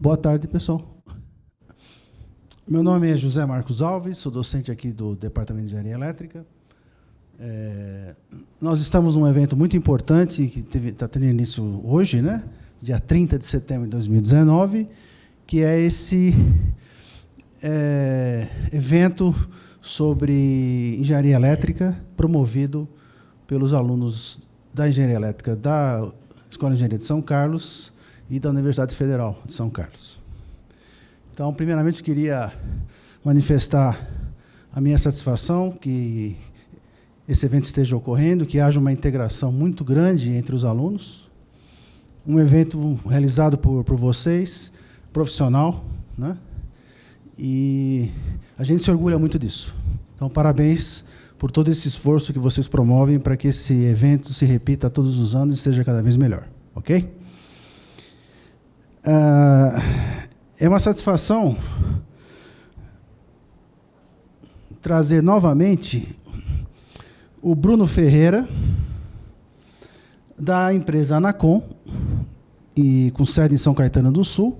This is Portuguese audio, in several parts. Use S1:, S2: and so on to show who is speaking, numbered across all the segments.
S1: Boa tarde, pessoal. Meu nome é José Marcos Alves, sou docente aqui do Departamento de Engenharia Elétrica. Nós estamos num evento muito importante, que está tendo início hoje, né? Dia 30 de setembro de 2019, que é esse evento sobre engenharia elétrica, promovido pelos alunos da Engenharia Elétrica da Escola de Engenharia de São Carlos e da Universidade Federal de São Carlos. Então, primeiramente, eu queria manifestar a minha satisfação que esse evento esteja ocorrendo, que haja uma integração muito grande entre os alunos. Um evento realizado por vocês, profissional, né? E a gente se orgulha muito disso. Então, parabéns por todo esse esforço que vocês promovem para que esse evento se repita todos os anos e seja cada vez melhor. Ok? É uma satisfação trazer novamente o Bruno Ferreira, da empresa Anacom, e com sede em São Caetano do Sul,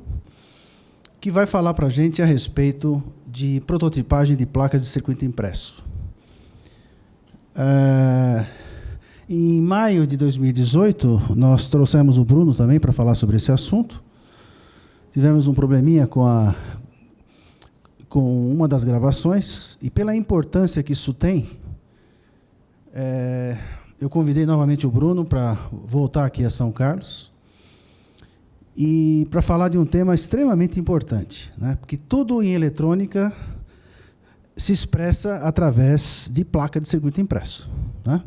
S1: que vai falar para a gente a respeito de prototipagem de placas de circuito impresso. Em maio de 2018, nós trouxemos o Bruno também para falar sobre esse assunto. Tivemos um probleminha com uma das gravações, e pela importância que isso tem, eu convidei novamente o Bruno para voltar aqui a São Carlos e para falar de um tema extremamente importante, né? Porque tudo em eletrônica se expressa através de placa de circuito impresso, né?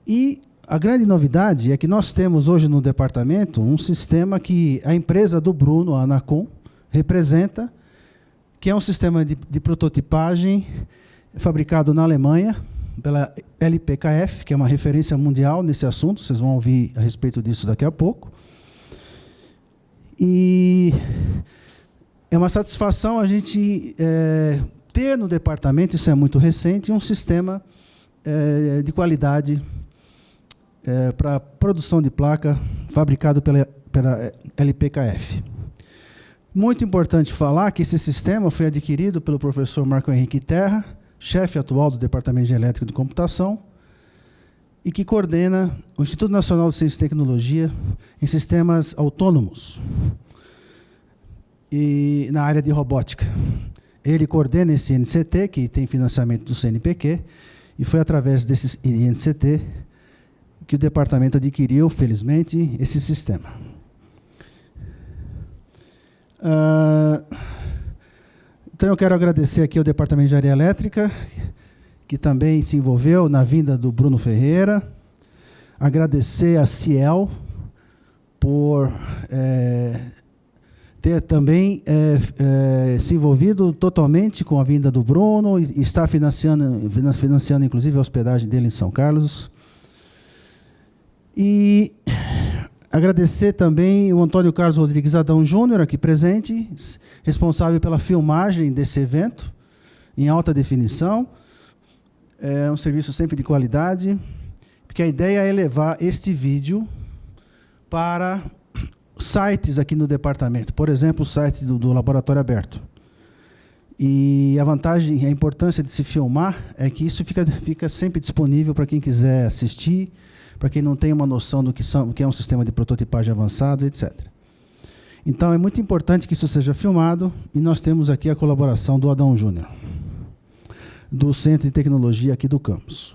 S1: E a grande novidade é que nós temos hoje no departamento um sistema que a empresa do Bruno, a Anacom, representa, que é um sistema de prototipagem fabricado na Alemanha, pela LPKF, que é uma referência mundial nesse assunto, vocês vão ouvir a respeito disso daqui a pouco. E é uma satisfação a gente ter no departamento, isso é muito recente, um sistema de qualidade para produção de placa fabricado pela LPKF. Muito importante falar que esse sistema foi adquirido pelo professor Marco Henrique Terra, chefe atual do Departamento de Elétrica e de Computação, e que coordena o Instituto Nacional de Ciência e Tecnologia em sistemas autônomos e na área de robótica. Ele coordena esse INCT, que tem financiamento do CNPq, e foi através desse INCT que o departamento adquiriu, felizmente, esse sistema. Então, eu quero agradecer aqui ao Departamento de Engenharia Elétrica, que também se envolveu na vinda do Bruno Ferreira. Agradecer a Ciel por ter também se envolvido totalmente com a vinda do Bruno e está financiando, inclusive, a hospedagem dele em São Carlos. E agradecer também o Antônio Carlos Rodrigues Adão Júnior, aqui presente, responsável pela filmagem desse evento, em alta definição. É um serviço sempre de qualidade, porque a ideia é levar este vídeo para sites aqui no departamento, por exemplo, o site do Laboratório Aberto. E a vantagem, a importância de se filmar é que isso fica sempre disponível para quem quiser assistir, para quem não tem uma noção do que é um sistema de prototipagem avançado, etc. Então, é muito importante que isso seja filmado, e nós temos aqui a colaboração do Adão Júnior, do Centro de Tecnologia aqui do campus.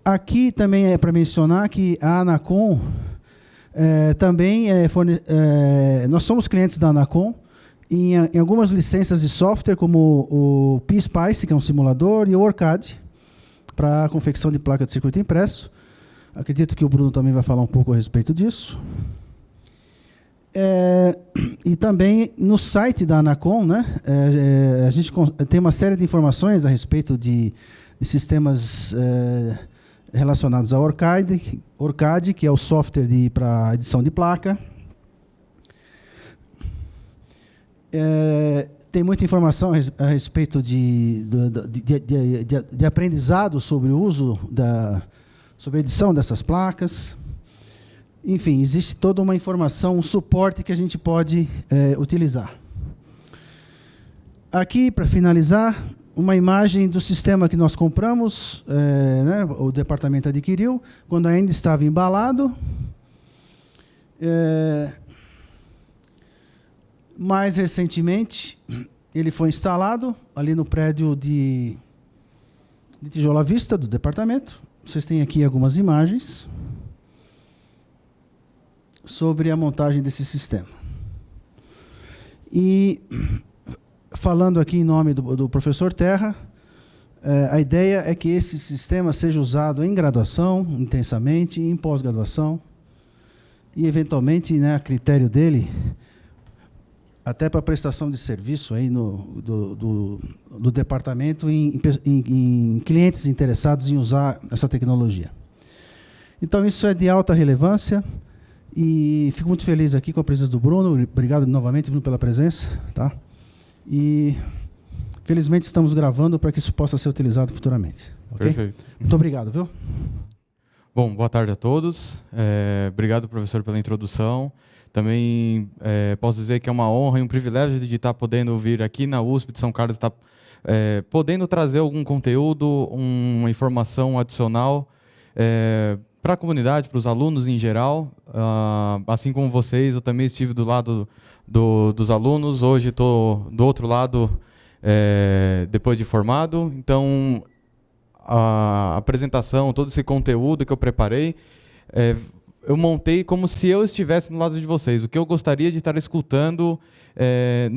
S1: Aqui também é para mencionar que a Anacom também nós somos clientes da Anacom em algumas licenças de software, como o PSpice, que é um simulador, e o OrCAD, para a confecção de placa de circuito impresso. Acredito que o Bruno também vai falar um pouco a respeito disso. E também no site da Anacom, né, a gente tem uma série de informações a respeito de sistemas relacionados ao OrCAD, que é o software para edição de placa. Tem muita informação a respeito de aprendizado sobre o uso sobre a edição dessas placas. Enfim, existe toda uma informação, um suporte que a gente pode utilizar. Aqui, para finalizar, uma imagem do sistema que nós compramos, né, o departamento adquiriu, quando ainda estava embalado. Mais recentemente, ele foi instalado ali no prédio de Tijolo à Vista, do departamento. Vocês têm aqui algumas imagens sobre a montagem desse sistema. E, falando aqui em nome do professor Terra, a ideia é que esse sistema seja usado em graduação, intensamente, em pós-graduação, e, eventualmente, né, a critério dele, até para prestação de serviço aí do departamento em clientes interessados em usar essa tecnologia. Então, isso é de alta relevância e fico muito feliz aqui com a presença do Bruno. Obrigado novamente, Bruno, pela presença. Tá? E, felizmente, estamos gravando para que isso possa ser utilizado futuramente. Okay?
S2: Perfeito.
S1: Muito obrigado, viu?
S2: Bom, boa tarde a todos. Obrigado, professor, pela introdução. Também posso dizer que é uma honra e um privilégio de estar podendo vir aqui na USP de São Carlos, estar podendo trazer algum conteúdo, uma informação adicional para a comunidade, para os alunos em geral. Assim como vocês, eu também estive do lado dos alunos, hoje estou do outro lado depois de formado. Então, a apresentação, todo esse conteúdo que eu preparei, eu montei como se eu estivesse no lado de vocês. O que eu gostaria de estar escutando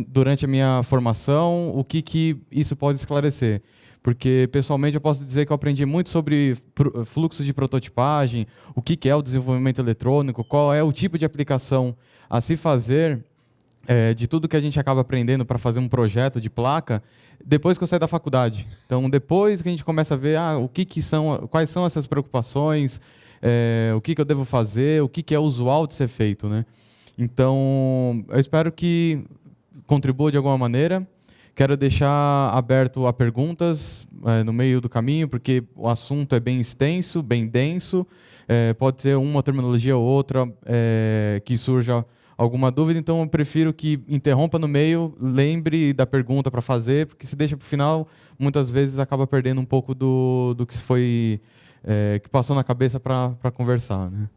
S2: durante a minha formação, o que isso pode esclarecer. Porque, pessoalmente, eu posso dizer que eu aprendi muito sobre fluxos de prototipagem, o que é o desenvolvimento eletrônico, qual é o tipo de aplicação a se fazer de tudo que a gente acaba aprendendo para fazer um projeto de placa, depois que eu saio da faculdade. Então, depois que a gente começa a ver quais são essas preocupações, o que eu devo fazer, o que é usual de ser feito, né? Então, eu espero que contribua de alguma maneira. Quero deixar aberto a perguntas no meio do caminho, porque o assunto é bem extenso, bem denso. Pode ter uma terminologia ou outra que surja alguma dúvida, então eu prefiro que interrompa no meio, lembre da pergunta para fazer, porque se deixa para o final, muitas vezes acaba perdendo um pouco do que foi... que passou na cabeça para conversar, né?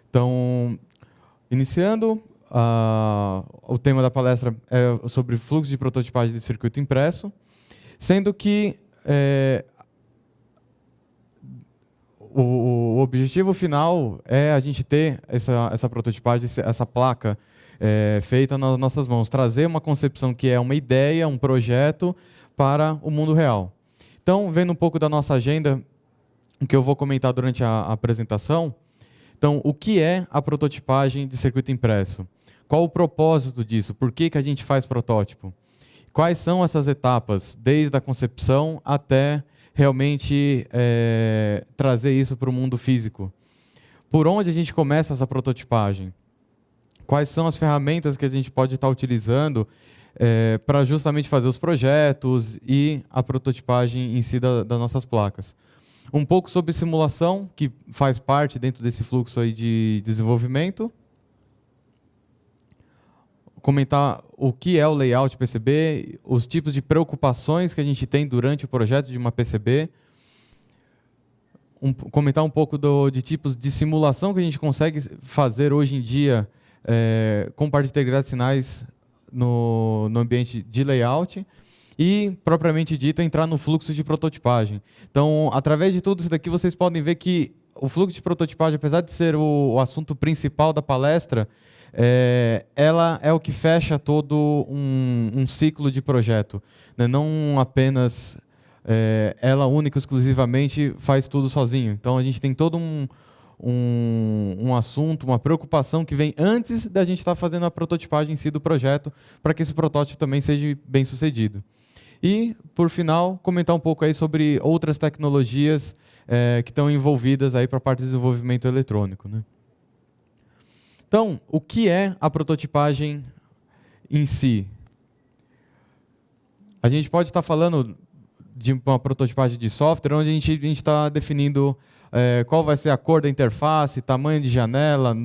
S2: Então, iniciando, o tema da palestra é sobre fluxo de prototipagem de circuito impresso, sendo que o objetivo final é a gente ter essa prototipagem, essa placa feita nas nossas mãos, trazer uma concepção que é uma ideia, um projeto para o mundo real. Então, vendo um pouco da nossa agenda, o que eu vou comentar durante a apresentação. Então, o que é a prototipagem de circuito impresso? Qual o propósito disso? Por que a gente faz protótipo? Quais são essas etapas, desde a concepção até realmente trazer isso para o mundo físico? Por onde a gente começa essa prototipagem? Quais são as ferramentas que a gente pode estar utilizando para justamente fazer os projetos e a prototipagem em si das nossas placas? Um pouco sobre simulação, que faz parte dentro desse fluxo aí de desenvolvimento. Comentar o que é o layout PCB, os tipos de preocupações que a gente tem durante o projeto de uma PCB. Comentar um pouco de tipos de simulação que a gente consegue fazer hoje em dia com parte integrada de sinais no ambiente de layout. E, propriamente dito, entrar no fluxo de prototipagem. Então, através de tudo isso daqui, vocês podem ver que o fluxo de prototipagem, apesar de ser o assunto principal da palestra, ela é o que fecha todo um ciclo de projeto, né? Não apenas ela única, exclusivamente, faz tudo sozinho. Então, a gente tem todo um assunto, uma preocupação que vem antes da gente estar fazendo a prototipagem em si do projeto, para que esse protótipo também seja bem sucedido. E, por final, comentar um pouco aí sobre outras tecnologias que estão envolvidas aí para a parte de desenvolvimento eletrônico, né? Então, o que é a prototipagem em si? A gente pode estar falando de uma prototipagem de software, onde a gente está definindo qual vai ser a cor da interface, tamanho de janela,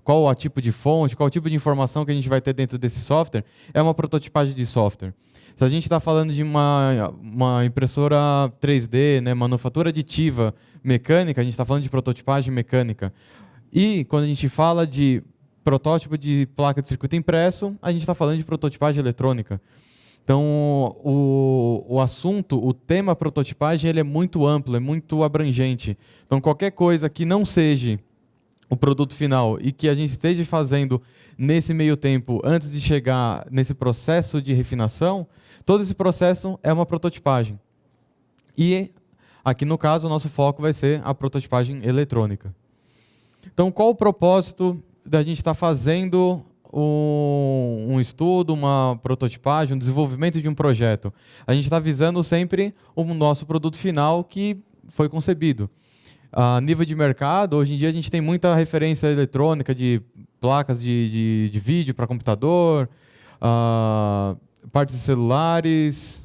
S2: qual o tipo de fonte, qual o tipo de informação que a gente vai ter dentro desse software, é uma prototipagem de software. Se a gente está falando de uma impressora 3D, né, manufatura aditiva mecânica, a gente está falando de prototipagem mecânica. E quando a gente fala de protótipo de placa de circuito impresso, a gente está falando de prototipagem eletrônica. Então, o assunto, o tema prototipagem, ele é muito amplo, é muito abrangente. Então, qualquer coisa que não seja o produto final e que a gente esteja fazendo nesse meio tempo, antes de chegar nesse processo de refinação, todo esse processo é uma prototipagem. E aqui, no caso, o nosso foco vai ser a prototipagem eletrônica. Então, qual o propósito da gente estar fazendo um estudo, uma prototipagem, um desenvolvimento de um projeto? A gente está visando sempre o nosso produto final que foi concebido. A nível de mercado, hoje em dia a gente tem muita referência eletrônica de placas de vídeo para computador, partes de celulares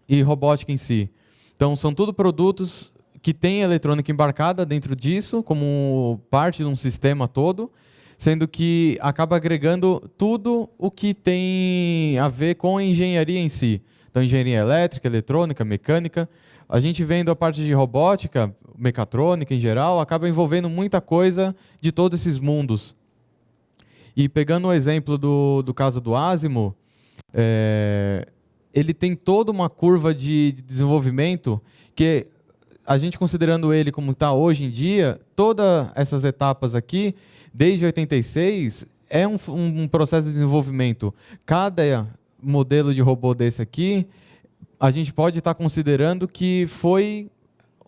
S2: e robótica em si. Então, são tudo produtos que têm eletrônica embarcada dentro disso, como parte de um sistema todo, sendo que acaba agregando tudo o que tem a ver com a engenharia em si. Então, engenharia elétrica, eletrônica, mecânica. A gente vendo a parte de robótica, mecatrônica em geral, acaba envolvendo muita coisa de todos esses mundos. E pegando o exemplo do caso do Asimo, ele tem toda uma curva de desenvolvimento que, a gente considerando ele como está hoje em dia, todas essas etapas aqui, desde 86, é um processo de desenvolvimento. Cada modelo de robô desse aqui, a gente pode estar considerando que foi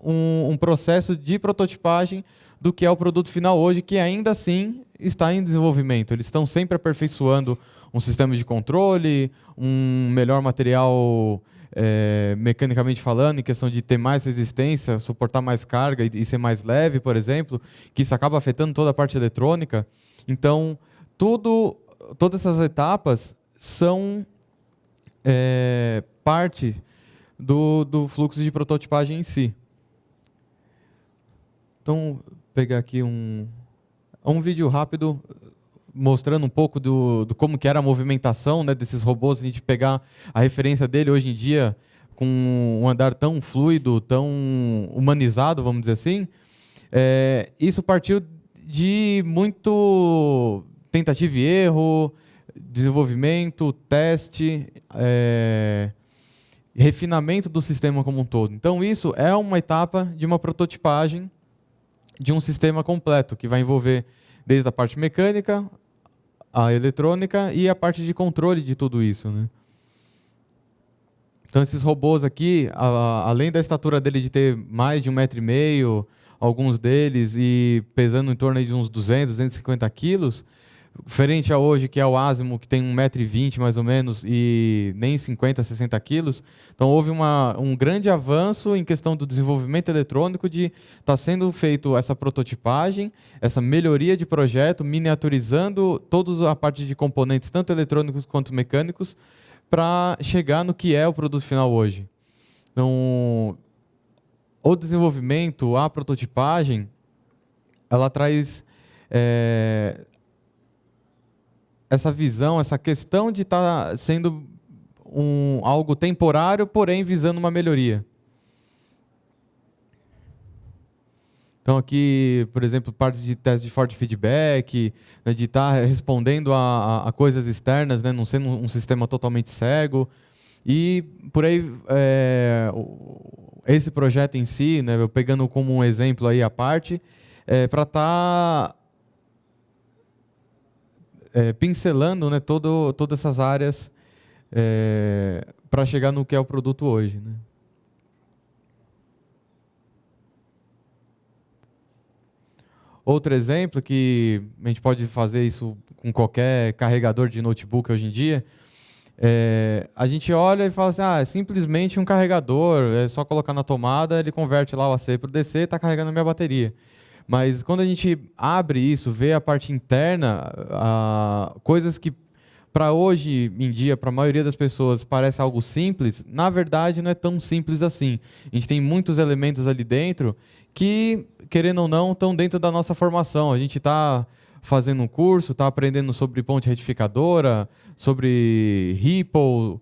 S2: um processo de prototipagem do que é o produto final hoje, que ainda assim está em desenvolvimento. Eles estão sempre aperfeiçoando um sistema de controle, um melhor material mecanicamente falando, em questão de ter mais resistência, suportar mais carga e ser mais leve, por exemplo, que isso acaba afetando toda a parte eletrônica. Então, todas essas etapas são parte do fluxo de prototipagem em si. Então, vou pegar aqui um vídeo rápido mostrando um pouco do como que era a movimentação, né, desses robôs, a gente pegar a referência dele hoje em dia, com um andar tão fluido, tão humanizado, vamos dizer assim. Isso partiu de muito tentativa e erro, desenvolvimento, teste, refinamento do sistema como um todo. Então, isso é uma etapa de uma prototipagem de um sistema completo, que vai envolver desde a parte mecânica, a eletrônica e a parte de controle de tudo isso, né? Então, esses robôs aqui, além da estatura dele de ter mais de 1,5 m, alguns deles, e pesando em torno de uns 200, 250 quilos, diferente a hoje, que é o Asimo, que tem 1,20 m mais ou menos, e nem 50, 60 quilos. Então, houve um grande avanço em questão do desenvolvimento eletrônico, de estar sendo feito essa prototipagem, essa melhoria de projeto, miniaturizando toda a parte de componentes, tanto eletrônicos quanto mecânicos, para chegar no que é o produto final hoje. Então, o desenvolvimento, a prototipagem, ela traz essa visão, essa questão de estar sendo algo temporário, porém visando uma melhoria. Então aqui, por exemplo, parte de teste de forte feedback, né, de estar respondendo a coisas externas, né, não sendo um sistema totalmente cego. E por aí, esse projeto em si, né, eu pegando como um exemplo aí a parte, para estar pincelando, né, todas essas áreas para chegar no que é o produto hoje, né? Outro exemplo, que a gente pode fazer isso com qualquer carregador de notebook hoje em dia, a gente olha e fala assim, é simplesmente um carregador, é só colocar na tomada, ele converte lá o AC para o DC, está carregando a minha bateria. Mas quando a gente abre isso, vê a parte interna, coisas que para hoje em dia, para a maioria das pessoas, parece algo simples, na verdade não é tão simples assim. A gente tem muitos elementos ali dentro que, querendo ou não, estão dentro da nossa formação. A gente está fazendo um curso, está aprendendo sobre ponte retificadora, sobre Ripple,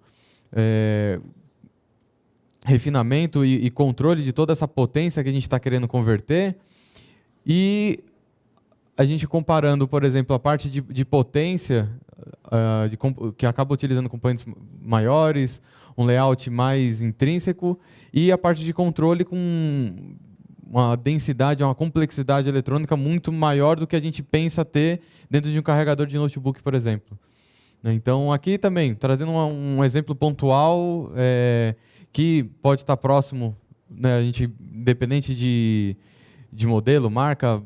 S2: refinamento e controle de toda essa potência que a gente está querendo converter. E a gente comparando, por exemplo, a parte de potência, que acaba utilizando componentes maiores, um layout mais intrínseco, e a parte de controle com uma densidade, uma complexidade eletrônica muito maior do que a gente pensa ter dentro de um carregador de notebook, por exemplo. Então, aqui também, trazendo um exemplo pontual, que pode estar próximo, né, a gente, independente de modelo, marca,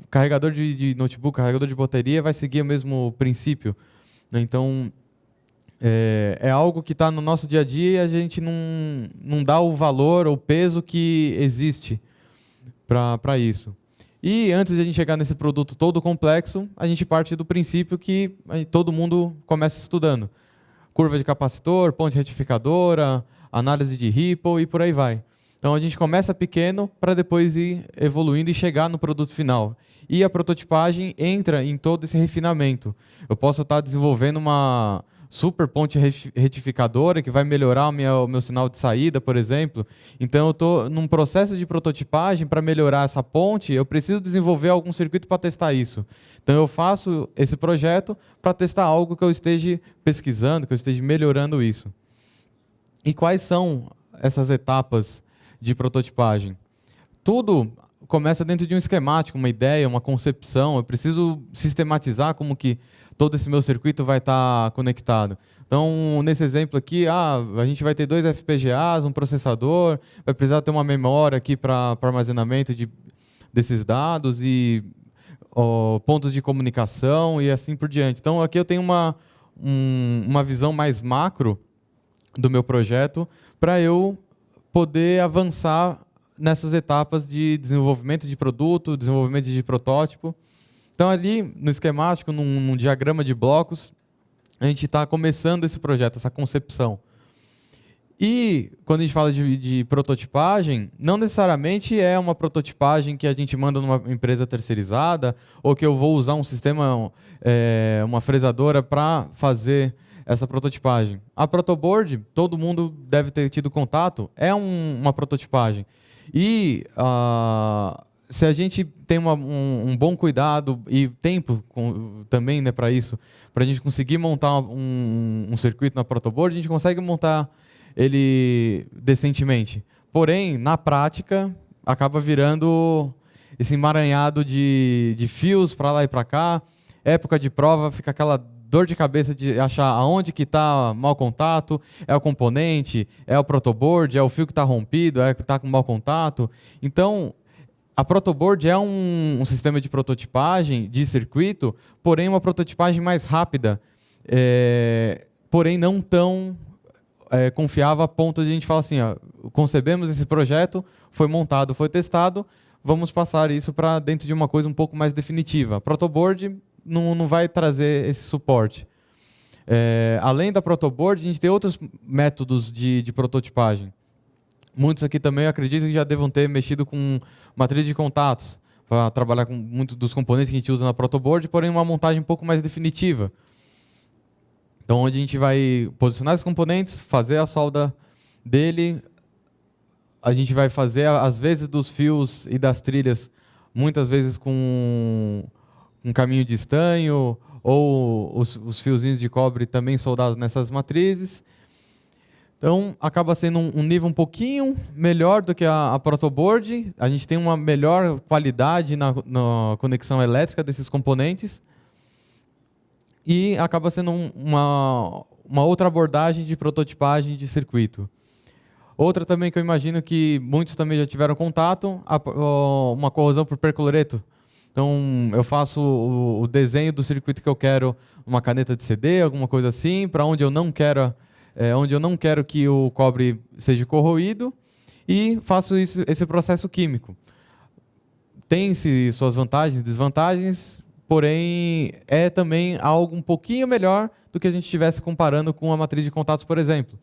S2: carregador de notebook, carregador de bateria vai seguir o mesmo princípio. Então, é algo que está no nosso dia a dia e a gente não dá o valor ou o peso que existe para isso. E antes de a gente chegar nesse produto todo complexo, a gente parte do princípio que todo mundo começa estudando. Curva de capacitor, ponte retificadora, análise de Ripple e por aí vai. Então a gente começa pequeno para depois ir evoluindo e chegar no produto final. E a prototipagem entra em todo esse refinamento. Eu posso estar desenvolvendo uma super ponte retificadora que vai melhorar o meu sinal de saída, por exemplo. Então eu estou num processo de prototipagem para melhorar essa ponte, eu preciso desenvolver algum circuito para testar isso. Então eu faço esse projeto para testar algo que eu esteja pesquisando, que eu esteja melhorando isso. E quais são essas etapas de prototipagem? Tudo começa dentro de um esquemático, uma ideia, uma concepção. Eu preciso sistematizar como que todo esse meu circuito vai estar conectado. Então, nesse exemplo aqui, a gente vai ter 2 FPGAs, um processador, vai precisar ter uma memória aqui para armazenamento desses dados e pontos de comunicação e assim por diante. Então, aqui eu tenho uma visão mais macro do meu projeto para eu poder avançar nessas etapas de desenvolvimento de produto, desenvolvimento de protótipo. Então, ali no esquemático, num diagrama de blocos, a gente está começando esse projeto, essa concepção. E, quando a gente fala de prototipagem, não necessariamente é uma prototipagem que a gente manda numa empresa terceirizada ou que eu vou usar um sistema, uma fresadora para fazer essa prototipagem. A protoboard, todo mundo deve ter tido contato, é uma prototipagem. E se a gente tem um bom cuidado e tempo também, né, para isso, para a gente conseguir montar um circuito na protoboard, a gente consegue montar ele decentemente. Porém, na prática, acaba virando esse emaranhado de fios para lá e para cá. Época de prova, fica aquela dor de cabeça de achar aonde que está mau contato, é o componente, é o protoboard, é o fio que está rompido, é o que está com mau contato. Então, a protoboard é um sistema de prototipagem de circuito, porém uma prototipagem mais rápida, porém não tão confiável a ponto de a gente falar assim, concebemos esse projeto, foi montado, foi testado, vamos passar isso para dentro de uma coisa um pouco mais definitiva. A protoboard não vai trazer esse suporte. Além da protoboard, a gente tem outros métodos de prototipagem. Muitos aqui também, eu acredito que já devam ter mexido com matriz de contatos, para trabalhar com muitos dos componentes que a gente usa na protoboard, porém uma montagem um pouco mais definitiva. Então, onde a gente vai posicionar esses componentes, fazer a solda dele, a gente vai fazer, às vezes, dos fios e das trilhas, muitas vezes com um caminho de estanho, ou os fiozinhos de cobre também soldados nessas matrizes. Então, acaba sendo um nível um pouquinho melhor do que a protoboard. A gente tem uma melhor qualidade na conexão elétrica desses componentes. E acaba sendo uma outra abordagem de prototipagem de circuito. Outra também que eu imagino que muitos também já tiveram contato, uma corrosão por percloreto. Então, eu faço o desenho do circuito que eu quero, uma caneta de CD, alguma coisa assim, para onde eu não quero que o cobre seja corroído, e faço esse processo químico. Tem-se suas vantagens e desvantagens, porém é também algo um pouquinho melhor do que a gente estivesse comparando com a matriz de contatos, por exemplo.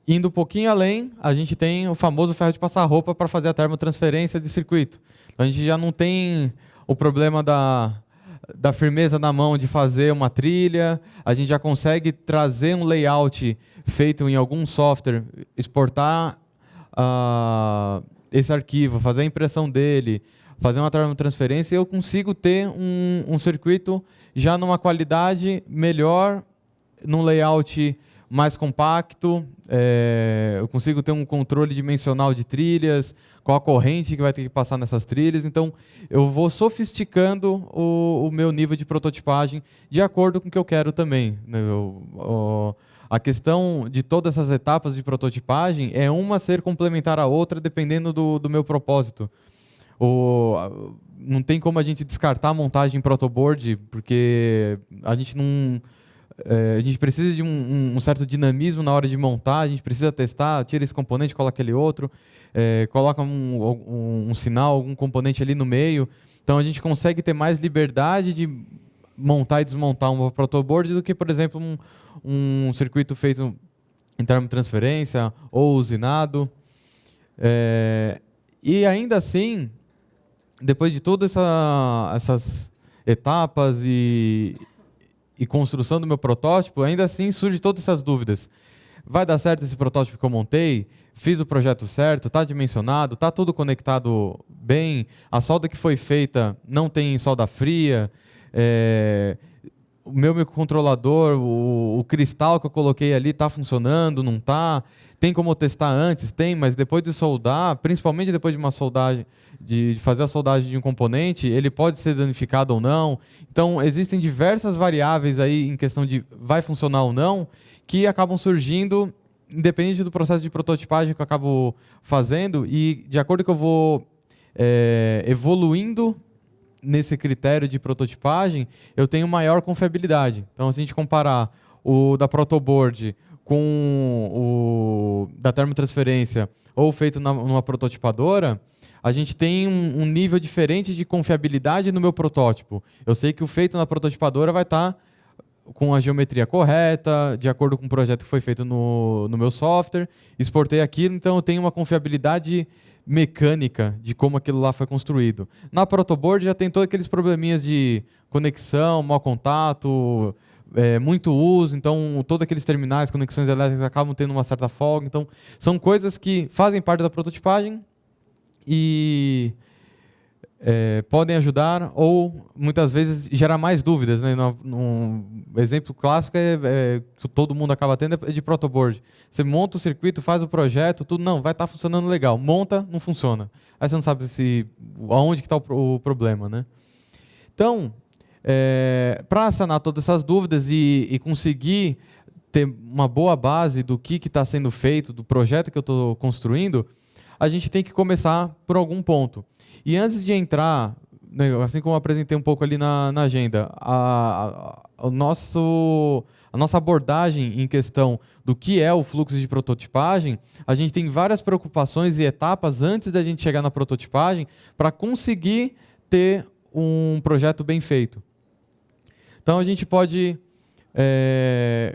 S2: Indo um pouquinho além, a gente tem o famoso ferro de passar roupa para fazer a termotransferência de circuito. Então, a gente já não tem o problema da firmeza na mão de fazer uma trilha, a gente já consegue trazer um layout feito em algum software, exportar esse arquivo, fazer a impressão dele, fazer uma termotransferência, e eu consigo ter um circuito já numa qualidade melhor, num layout mais compacto, eu consigo ter um controle dimensional de trilhas, qual a corrente que vai ter que passar nessas trilhas. Então, eu vou sofisticando o meu nível de prototipagem de acordo com o que eu quero também. A questão de todas essas etapas de prototipagem é uma ser complementar à outra, dependendo do meu propósito. Não tem como a gente descartar a montagem em protoboard, porque a gente não... a gente precisa de um certo dinamismo na hora de montar, a gente precisa testar, tira esse componente, coloca aquele outro, coloca um sinal, algum componente ali no meio. Então a gente consegue ter mais liberdade de montar e desmontar um protoboard do que, por exemplo, um circuito feito em termotransferência ou usinado. E ainda assim, depois de todas essas etapas e construção do meu protótipo, ainda assim surgem todas essas dúvidas. Vai dar certo esse protótipo que eu montei? Fiz o projeto certo? Está dimensionado? Está tudo conectado bem? A solda que foi feita não tem solda fria? O meu microcontrolador, o cristal que eu coloquei ali está funcionando? Não está? Tem como testar antes? Tem, mas depois de soldar, principalmente depois de uma soldagem, de fazer a soldagem de um componente, ele pode ser danificado ou não. Então, existem diversas variáveis aí em questão de vai funcionar ou não, que acabam surgindo, independente do processo de prototipagem que eu acabo fazendo, e de acordo que eu vou evoluindo nesse critério de prototipagem, eu tenho maior confiabilidade. Então, se a gente comparar o da protoboard com o da termotransferência ou feito numa prototipadora, a gente tem um nível diferente de confiabilidade no meu protótipo. Eu sei que o feito na prototipadora vai estar com a geometria correta, de acordo com o projeto que foi feito no meu software, exportei aquilo, então eu tenho uma confiabilidade mecânica de como aquilo lá foi construído. Na protoboard já tem todos aqueles probleminhas de conexão, mau contato, muito uso, então todos aqueles terminais, conexões elétricas acabam tendo uma certa folga. Então, são coisas que fazem parte da prototipagem e podem ajudar ou, muitas vezes, gerar mais dúvidas, né? Um exemplo clássico que todo mundo acaba tendo é de protoboard. Você monta o circuito, faz o projeto, tudo, não, vai estar funcionando legal. Monta, não funciona. Aí você não sabe aonde que está o problema, né? Então, para sanar todas essas dúvidas e conseguir ter uma boa base do que está sendo feito, do projeto que eu estou construindo, a gente tem que começar por algum ponto. E antes de entrar, né, assim como eu apresentei um pouco ali na agenda, a nossa abordagem em questão do que é o fluxo de prototipagem, a gente tem várias preocupações e etapas antes da gente chegar na prototipagem para conseguir ter um projeto bem feito. Então, a gente pode,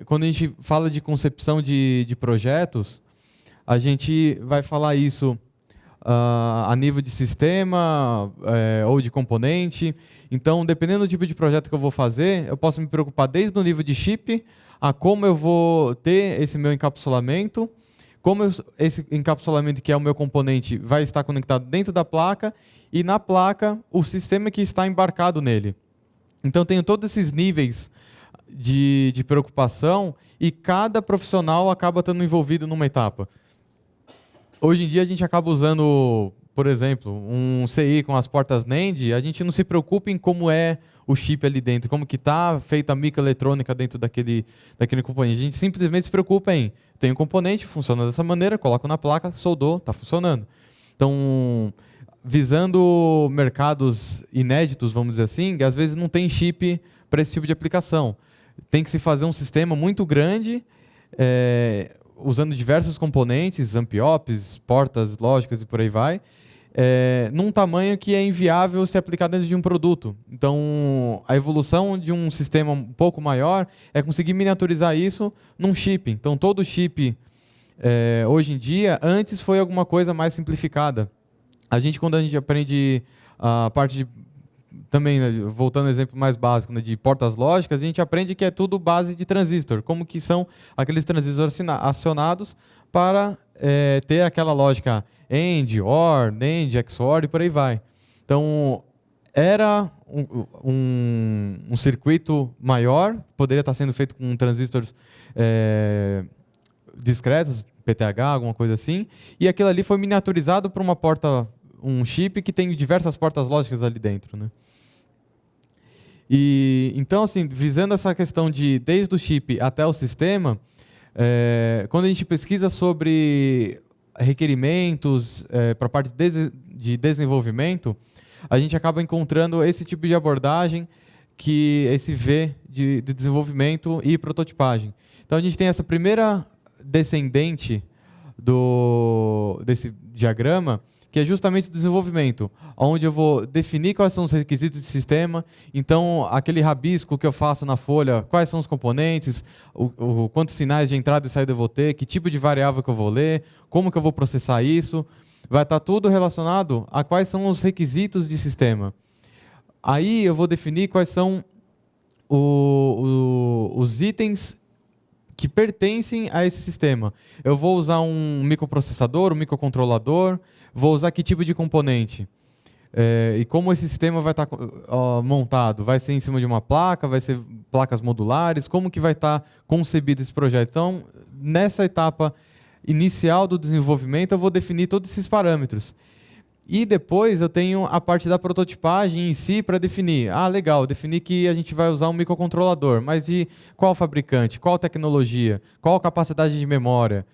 S2: quando a gente fala de concepção de projetos, a gente vai falar isso a nível de sistema ou de componente. Então, dependendo do tipo de projeto que eu vou fazer, eu posso me preocupar desde o nível de chip, a como eu vou ter esse meu encapsulamento, como esse encapsulamento, que é o meu componente, vai estar conectado dentro da placa, e na placa, o sistema que está embarcado nele. Então, eu tenho todos esses níveis de preocupação e cada profissional acaba estando envolvido numa etapa. Hoje em dia, a gente acaba usando, por exemplo, um CI com as portas NAND, a gente não se preocupa em como é o chip ali dentro, como que está feita a microeletrônica dentro daquele componente. A gente simplesmente se preocupa em, tem um componente, funciona dessa maneira, coloco na placa, soldou, está funcionando. Então, visando mercados inéditos, vamos dizer assim, às vezes não tem chip para esse tipo de aplicação. Tem que se fazer um sistema muito grande, usando diversos componentes, amp-ops, portas lógicas e por aí vai, num tamanho que é inviável se aplicar dentro de um produto. Então, a evolução de um sistema um pouco maior é conseguir miniaturizar isso num chip. Então, todo chip, hoje em dia, antes foi alguma coisa mais simplificada. Quando a gente aprende a parte de... Também, né, voltando ao exemplo mais básico, né, de portas lógicas, a gente aprende que é tudo base de transistor, como que são aqueles transistores acionados para ter aquela lógica AND, OR, NAND, XOR e por aí vai. Então, era um circuito maior, poderia estar sendo feito com transistores discretos, PTH, alguma coisa assim, e aquilo ali foi miniaturizado para um chip que tem diversas portas lógicas ali dentro, né? E, então, assim, visando essa questão desde o chip até o sistema, quando a gente pesquisa sobre requerimentos para a parte de desenvolvimento, a gente acaba encontrando esse tipo de abordagem, esse V de desenvolvimento e prototipagem. Então, a gente tem essa primeira descendente desse diagrama, que é justamente o desenvolvimento, onde eu vou definir quais são os requisitos de sistema. Então, aquele rabisco que eu faço na folha, quais são os componentes, quantos sinais de entrada e saída eu vou ter, que tipo de variável que eu vou ler, como que eu vou processar isso. Vai estar tudo relacionado a quais são os requisitos de sistema. Aí eu vou definir quais são os itens que pertencem a esse sistema. Eu vou usar um microprocessador, um microcontrolador, vou usar que tipo de componente? E como esse sistema vai estar montado? Vai ser em cima de uma placa? Vai ser placas modulares? Como que vai estar concebido esse projeto? Então, nessa etapa inicial do desenvolvimento, eu vou definir todos esses parâmetros. E depois eu tenho a parte da prototipagem em si para definir. Legal, definir que a gente vai usar um microcontrolador, mas de qual fabricante, qual tecnologia, qual capacidade de memória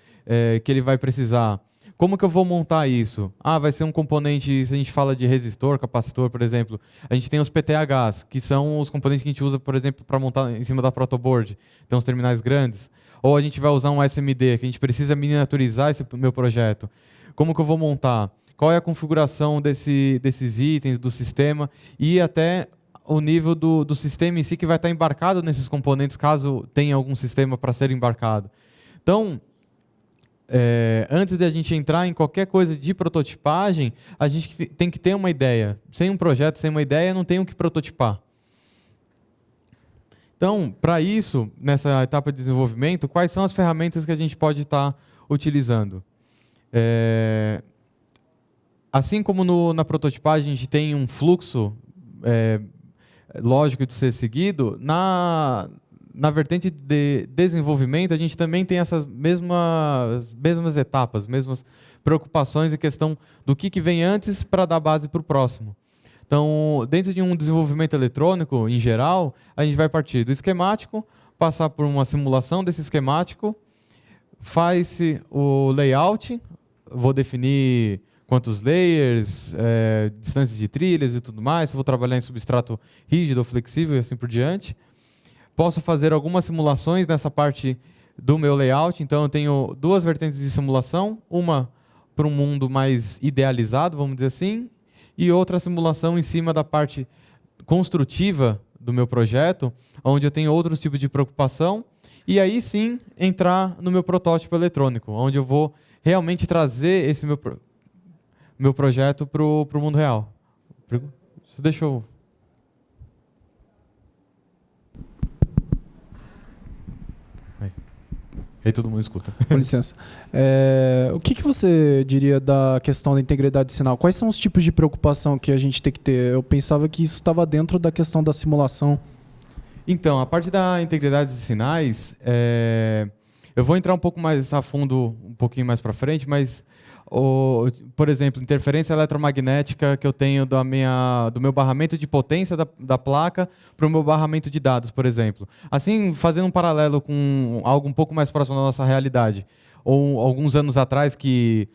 S2: que ele vai precisar. Como que eu vou montar isso? Vai ser um componente, se a gente fala de resistor, capacitor, por exemplo, a gente tem os PTHs, que são os componentes que a gente usa, por exemplo, para montar em cima da protoboard. Tem os terminais grandes. Ou a gente vai usar um SMD, que a gente precisa miniaturizar esse meu projeto. Como que eu vou montar? Qual é a configuração desses itens, do sistema, e até o nível do sistema em si que vai estar embarcado nesses componentes, caso tenha algum sistema para ser embarcado. Então, antes de a gente entrar em qualquer coisa de prototipagem, a gente tem que ter uma ideia. Sem um projeto, sem uma ideia, não tem o que prototipar. Então, para isso, nessa etapa de desenvolvimento, quais são as ferramentas que a gente pode estar utilizando? Assim como na prototipagem a gente tem um fluxo lógico de ser seguido, na vertente de desenvolvimento, a gente também tem essas mesmas etapas, mesmas preocupações e questão do que vem antes para dar base para o próximo. Então, dentro de um desenvolvimento eletrônico, em geral, a gente vai partir do esquemático, passar por uma simulação desse esquemático, faz-se o layout, vou definir quantos layers, distâncias de trilhas e tudo mais, vou trabalhar em substrato rígido ou flexível e assim por diante. Posso fazer algumas simulações nessa parte do meu layout, então eu tenho duas vertentes de simulação, uma para um mundo mais idealizado, vamos dizer assim, e outra simulação em cima da parte construtiva do meu projeto, onde eu tenho outros tipos de preocupação, e aí sim entrar no meu protótipo eletrônico, onde eu vou realmente trazer esse meu projeto para o mundo real. Deixa eu... Aí todo mundo escuta.
S3: Com licença. O que você diria da questão da integridade de sinal? Quais são os tipos de preocupação que a gente tem que ter? Eu pensava que isso estava dentro da questão da simulação.
S2: Então, a parte da integridade de sinais, eu vou entrar um pouco mais a fundo, um pouquinho mais para frente, mas, por exemplo, interferência eletromagnética que eu tenho do meu barramento de potência da placa para o meu barramento de dados, por exemplo. Assim, fazendo um paralelo com algo um pouco mais próximo da nossa realidade. Ou alguns anos atrás que,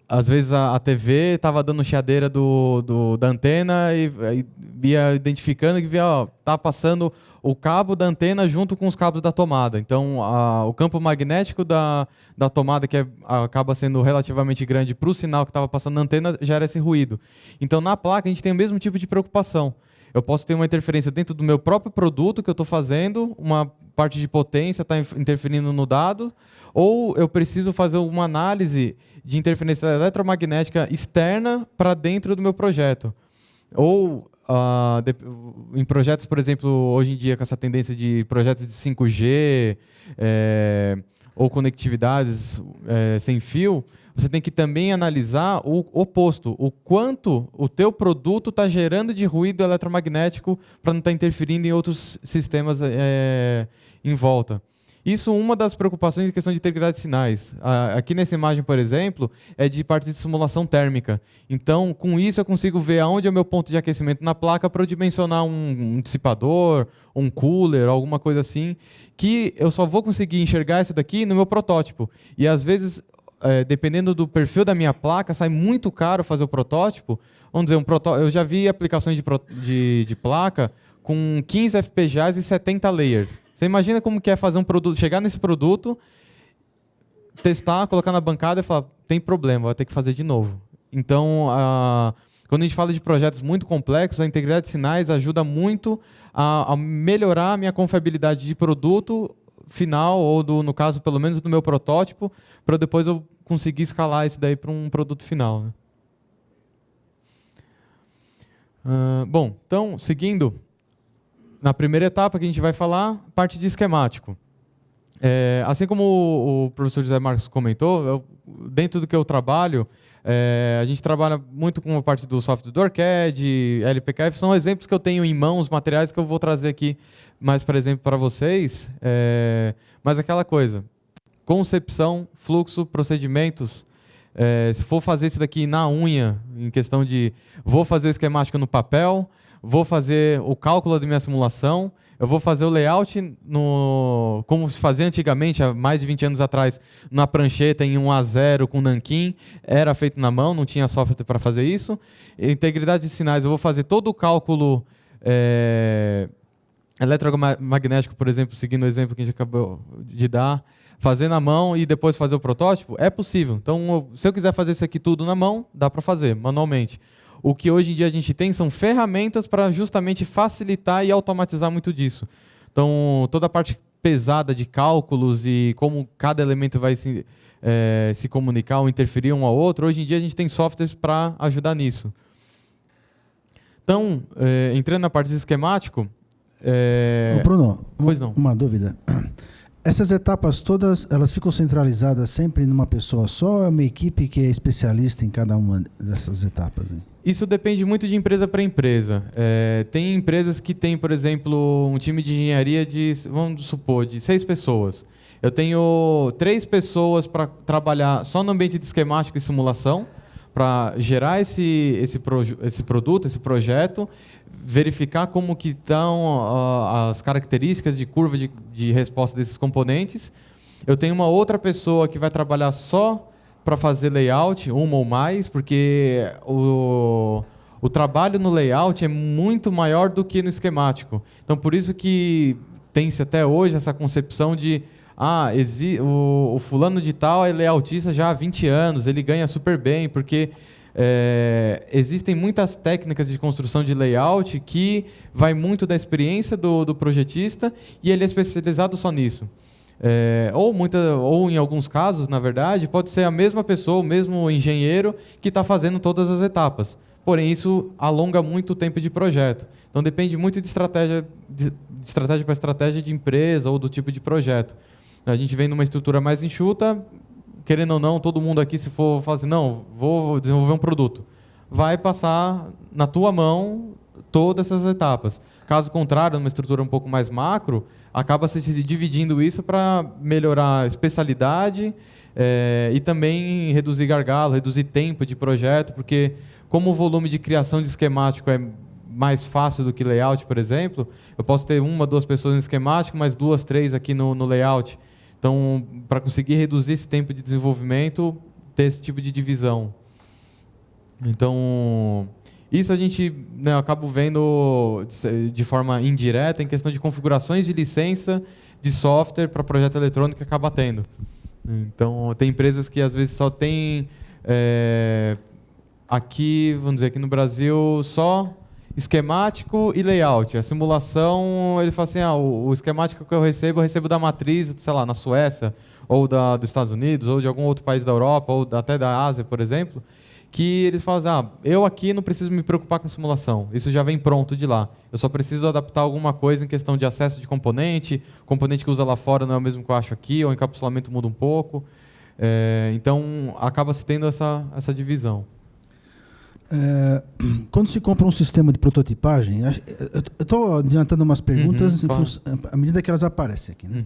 S2: às vezes, a TV estava dando chiadeira da antena e ia identificando que via, tá passando o cabo da antena junto com os cabos da tomada. Então, o campo magnético da tomada, que acaba sendo relativamente grande para o sinal que estava passando na antena, gera esse ruído. Então, na placa, a gente tem o mesmo tipo de preocupação. Eu posso ter uma interferência dentro do meu próprio produto que eu estou fazendo, uma parte de potência está interferindo no dado, ou eu preciso fazer uma análise de interferência eletromagnética externa para dentro do meu projeto. Ou em projetos, por exemplo, hoje em dia com essa tendência de projetos de 5G ou conectividades sem fio, você tem que também analisar o oposto, o quanto o teu produto está gerando de ruído eletromagnético para não estar interferindo em outros sistemas em volta. Isso uma das preocupações em questão de integridade de sinais. Aqui nessa imagem, por exemplo, é de parte de simulação térmica. Então, com isso, eu consigo ver aonde é o meu ponto de aquecimento na placa para eu dimensionar um dissipador, um cooler, alguma coisa assim, que eu só vou conseguir enxergar isso daqui no meu protótipo. E, às vezes, dependendo do perfil da minha placa, sai muito caro fazer o protótipo. Vamos dizer, eu já vi aplicações de placa com 15 FPGAs e 70 layers. Você imagina como que é fazer um produto, chegar nesse produto, testar, colocar na bancada e falar, tem problema, vai ter que fazer de novo. Então, quando a gente fala de projetos muito complexos, a integridade de sinais ajuda muito a melhorar a minha confiabilidade de produto final, ou no caso, pelo menos, do meu protótipo, para depois eu conseguir escalar isso daí para um produto final, né? Bom, então, seguindo, na primeira etapa que a gente vai falar, parte de esquemático. Assim como o professor José Marcos comentou, dentro do que eu trabalho, a gente trabalha muito com a parte do software do ArCAD, LPKF, são exemplos que eu tenho em mãos, materiais que eu vou trazer aqui mais, por exemplo, para vocês. Mas aquela coisa, concepção, fluxo, procedimentos. Se for fazer isso daqui na unha, em questão de vou fazer o esquemático no papel, vou fazer o cálculo da minha simulação, eu vou fazer o layout como se fazia antigamente, há mais de 20 anos atrás, na prancheta em 1:0 com nanquim, era feito na mão, não tinha software para fazer isso. Integridade de sinais, eu vou fazer todo o cálculo eletromagnético, por exemplo, seguindo o exemplo que a gente acabou de dar, fazer na mão e depois fazer o protótipo, é possível. Então, se eu quiser fazer isso aqui tudo na mão, dá para fazer manualmente. O que hoje em dia a gente tem são ferramentas para justamente facilitar e automatizar muito disso. Então, toda a parte pesada de cálculos e como cada elemento vai se comunicar ou interferir um ao outro, hoje em dia a gente tem softwares para ajudar nisso. Então, entrando na parte de esquemático...
S1: Bruno,
S2: pois não.
S1: Uma dúvida. Essas etapas todas, elas ficam centralizadas sempre numa pessoa só ou é uma equipe que é especialista em cada uma dessas etapas? Hein?
S2: Isso depende muito de empresa para empresa. Tem empresas que têm, por exemplo, um time de engenharia vamos supor, de 6 pessoas. Eu tenho 3 pessoas para trabalhar só no ambiente de esquemático e simulação, para gerar esse produto, esse projeto, verificar como que estão as características de curva de resposta desses componentes. Eu tenho uma outra pessoa que vai trabalhar só para fazer layout, uma ou mais, porque o trabalho no layout é muito maior do que no esquemático. Então, por isso que tem-se até hoje essa concepção de o fulano de tal é layoutista já há 20 anos, ele ganha super bem, porque existem muitas técnicas de construção de layout que vai muito da experiência do projetista e ele é especializado só nisso. Ou em alguns casos, na verdade, pode ser a mesma pessoa, o mesmo engenheiro que está fazendo todas as etapas. Porém, isso alonga muito o tempo de projeto. Então, depende muito de estratégia para estratégia de empresa ou do tipo de projeto. A gente vem numa estrutura mais enxuta, querendo ou não, todo mundo aqui, se for falar assim, não, vou desenvolver um produto, vai passar na tua mão todas essas etapas. Caso contrário, numa estrutura um pouco mais macro, acaba se dividindo isso para melhorar a especialidade e também reduzir gargalo, reduzir tempo de projeto, porque como o volume de criação de esquemático é mais fácil do que layout, por exemplo, eu posso ter 1, 2 pessoas no esquemático, mais 2, 3 aqui no layout. Então, para conseguir reduzir esse tempo de desenvolvimento, ter esse tipo de divisão. Então, Isso a gente, né, acaba vendo de forma indireta em questão de configurações de licença de software para projeto eletrônico que acaba tendo. Então, tem empresas que às vezes só tem aqui, vamos dizer, aqui no Brasil, só esquemático e layout. A simulação, ele fala assim, o esquemático que eu recebo da matriz, sei lá, na Suécia, ou dos Estados Unidos, ou de algum outro país da Europa, ou até da Ásia, por exemplo, que eles falam assim, eu aqui não preciso me preocupar com simulação, isso já vem pronto de lá. Eu só preciso adaptar alguma coisa em questão de acesso de componente, componente que usa lá fora não é o mesmo que eu acho aqui, ou o encapsulamento muda um pouco. Então, acaba se tendo essa divisão.
S1: Quando se compra um sistema de prototipagem, eu estou adiantando umas perguntas à medida que elas aparecem aqui, né?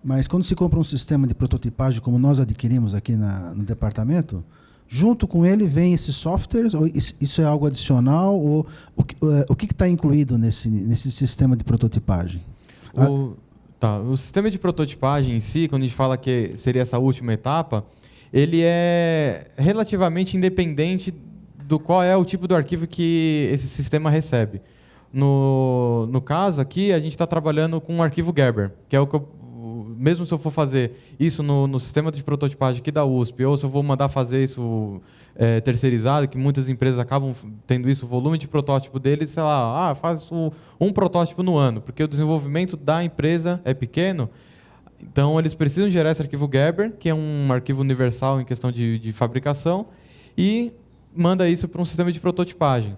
S1: Mas quando se compra um sistema de prototipagem, como nós adquirimos aqui no departamento, junto com ele vem esses softwares, ou isso é algo adicional, ou o que está incluído nesse sistema de prototipagem?
S2: O sistema de prototipagem em si, quando a gente fala que seria essa última etapa, ele é relativamente independente do qual é o tipo do arquivo que esse sistema recebe. No caso aqui, a gente está trabalhando com um arquivo Gerber, que é o que mesmo se eu for fazer isso no sistema de prototipagem aqui da USP, ou se eu vou mandar fazer isso terceirizado, que muitas empresas acabam tendo isso, o volume de protótipo deles, sei lá, faz um protótipo no ano, porque o desenvolvimento da empresa é pequeno, então eles precisam gerar esse arquivo Gerber, que é um arquivo universal em questão de fabricação, e manda isso para um sistema de prototipagem.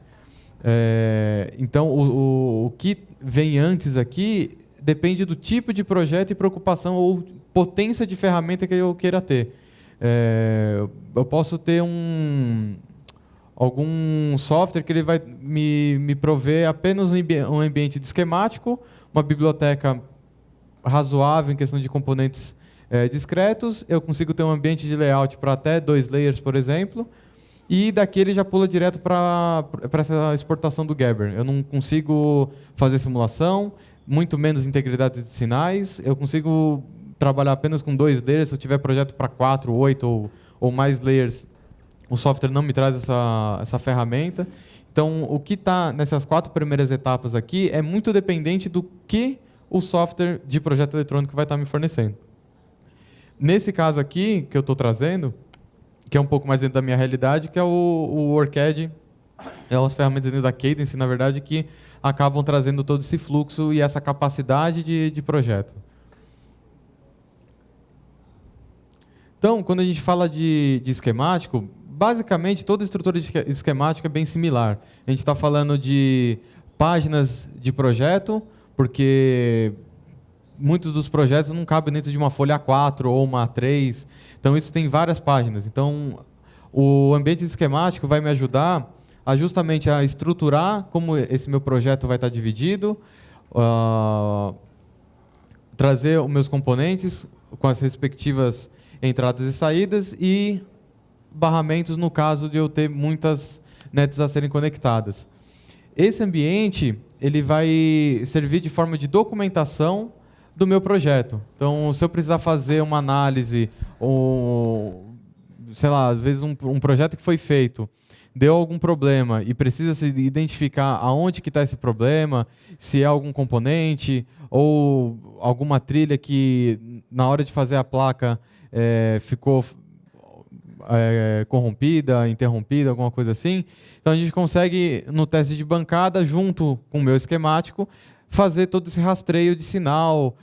S2: Então, o que vem antes aqui depende do tipo de projeto e preocupação ou potência de ferramenta que eu queira ter. Eu posso ter algum software que ele vai me prover apenas um ambiente de esquemático, uma biblioteca razoável em questão de componentes discretos, eu consigo ter um ambiente de layout para até 2 layers, por exemplo, e daqui ele já pula direto para essa exportação do Gerber. Eu não consigo fazer simulação, muito menos integridade de sinais, eu consigo trabalhar apenas com 2 layers, se eu tiver projeto para 4, 8 ou mais layers, o software não me traz essa ferramenta. Então, o que está nessas 4 primeiras etapas aqui é muito dependente do que o software de projeto eletrônico vai estar me fornecendo. Nesse caso aqui, que eu estou trazendo, que é um pouco mais dentro da minha realidade, que é o OrCAD, é as ferramentas dentro da Cadence, na verdade, que acabam trazendo todo esse fluxo e essa capacidade de projeto. Então, quando a gente fala de esquemático, basicamente toda estrutura de esquemático é bem similar. A gente está falando de páginas de projeto, porque muitos dos projetos não cabem dentro de uma folha A4 ou uma A3, então isso tem várias páginas. Então, o ambiente esquemático vai me ajudar justamente a estruturar como esse meu projeto vai estar dividido, trazer os meus componentes com as respectivas entradas e saídas e barramentos no caso de eu ter muitas nets a serem conectadas. Esse ambiente ele vai servir de forma de documentação do meu projeto. Então, se eu precisar fazer uma análise, ou, sei lá, às vezes um projeto que foi feito deu algum problema e precisa se identificar aonde que está esse problema, se é algum componente ou alguma trilha que na hora de fazer a placa ficou corrompida, interrompida, alguma coisa assim. Então a gente consegue no teste de bancada, junto com o meu esquemático, fazer todo esse rastreio de sinal.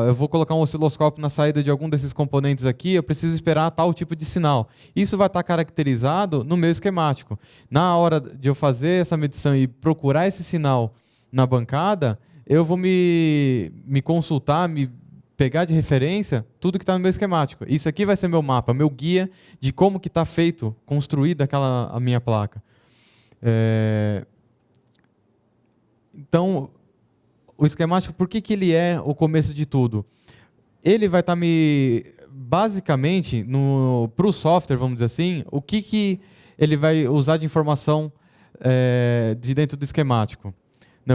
S2: Eu vou colocar um osciloscópio na saída de algum desses componentes aqui, eu preciso esperar tal tipo de sinal. Isso vai estar caracterizado no meu esquemático. Na hora de eu fazer essa medição e procurar esse sinal na bancada, eu vou me consultar, me pegar de referência tudo que está no meu esquemático. Isso aqui vai ser meu mapa, meu guia de como que está feito, construída a minha placa. Então, o esquemático, por que ele é o começo de tudo? Ele vai estar basicamente, para o software, vamos dizer assim, o que ele vai usar de informação de dentro do esquemático.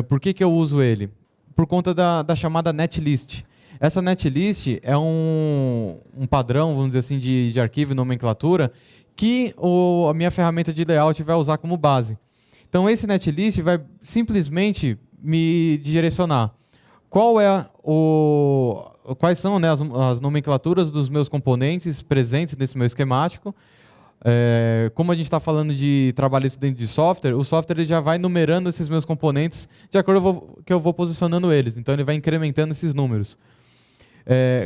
S2: Por que eu uso ele? Por conta da chamada netlist. Essa netlist é um padrão, vamos dizer assim, de arquivo e nomenclatura que a minha ferramenta de layout vai usar como base. Então, esse netlist vai simplesmente me direcionar quais são, né, as nomenclaturas dos meus componentes presentes nesse meu esquemático. Como a gente está falando de trabalho dentro de software, o software ele já vai numerando esses meus componentes de acordo com que eu vou posicionando eles. Então, ele vai incrementando esses números.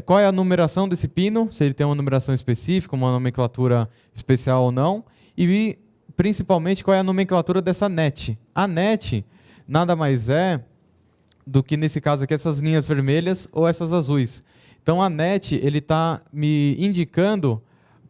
S2: Qual é a numeração desse pino, se ele tem uma numeração específica, uma nomenclatura especial ou não. E, principalmente, qual é a nomenclatura dessa net. A net nada mais é do que, nesse caso aqui, essas linhas vermelhas ou essas azuis. Então, a net ele está me indicando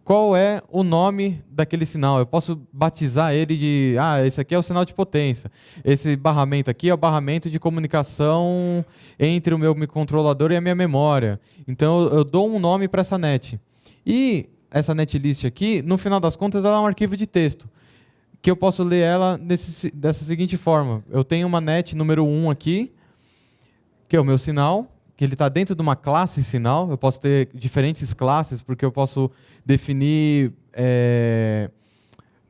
S2: qual é o nome daquele sinal. Eu posso batizar ele de... esse aqui é o sinal de potência. Esse barramento aqui é o barramento de comunicação entre o meu microcontrolador e a minha memória. Então, eu dou um nome para essa net. E essa netlist aqui, no final das contas, ela é um arquivo de texto, que eu posso ler ela dessa seguinte forma. Eu tenho uma net número 1 aqui, que é o meu sinal, que ele está dentro de uma classe sinal. Eu posso ter diferentes classes, porque eu posso definir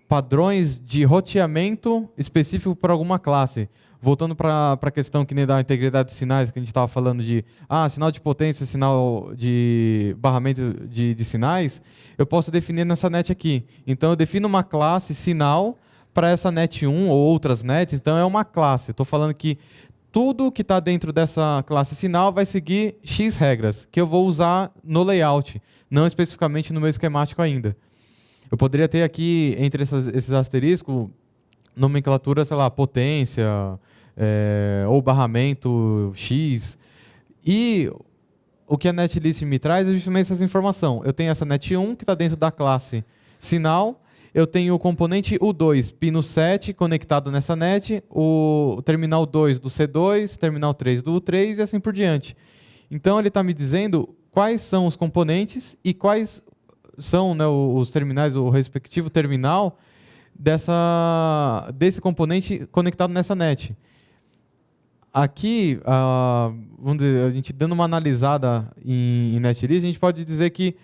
S2: padrões de roteamento específico para alguma classe. Voltando para a questão que nem da integridade de sinais, que a gente estava falando de sinal de potência, sinal de barramento de sinais, eu posso definir nessa net aqui. Então, eu defino uma classe sinal para essa net 1 ou outras nets. Então, é uma classe. Estou falando que tudo que está dentro dessa classe sinal vai seguir X regras, que eu vou usar no layout, não especificamente no meu esquemático ainda. Eu poderia ter aqui, entre esses asteriscos, nomenclatura, sei lá, potência, ou barramento X. E o que a netlist me traz é justamente essa informação. Eu tenho essa net 1, que está dentro da classe sinal. Eu tenho o componente U2, pino 7, conectado nessa net, o terminal 2 do C2, terminal 3 do U3 e assim por diante. Então, ele está me dizendo quais são os componentes e quais são, né, os terminais, o respectivo terminal desse componente conectado nessa net. Aqui, vamos dizer, a gente dando uma analisada em netlist, a gente pode dizer que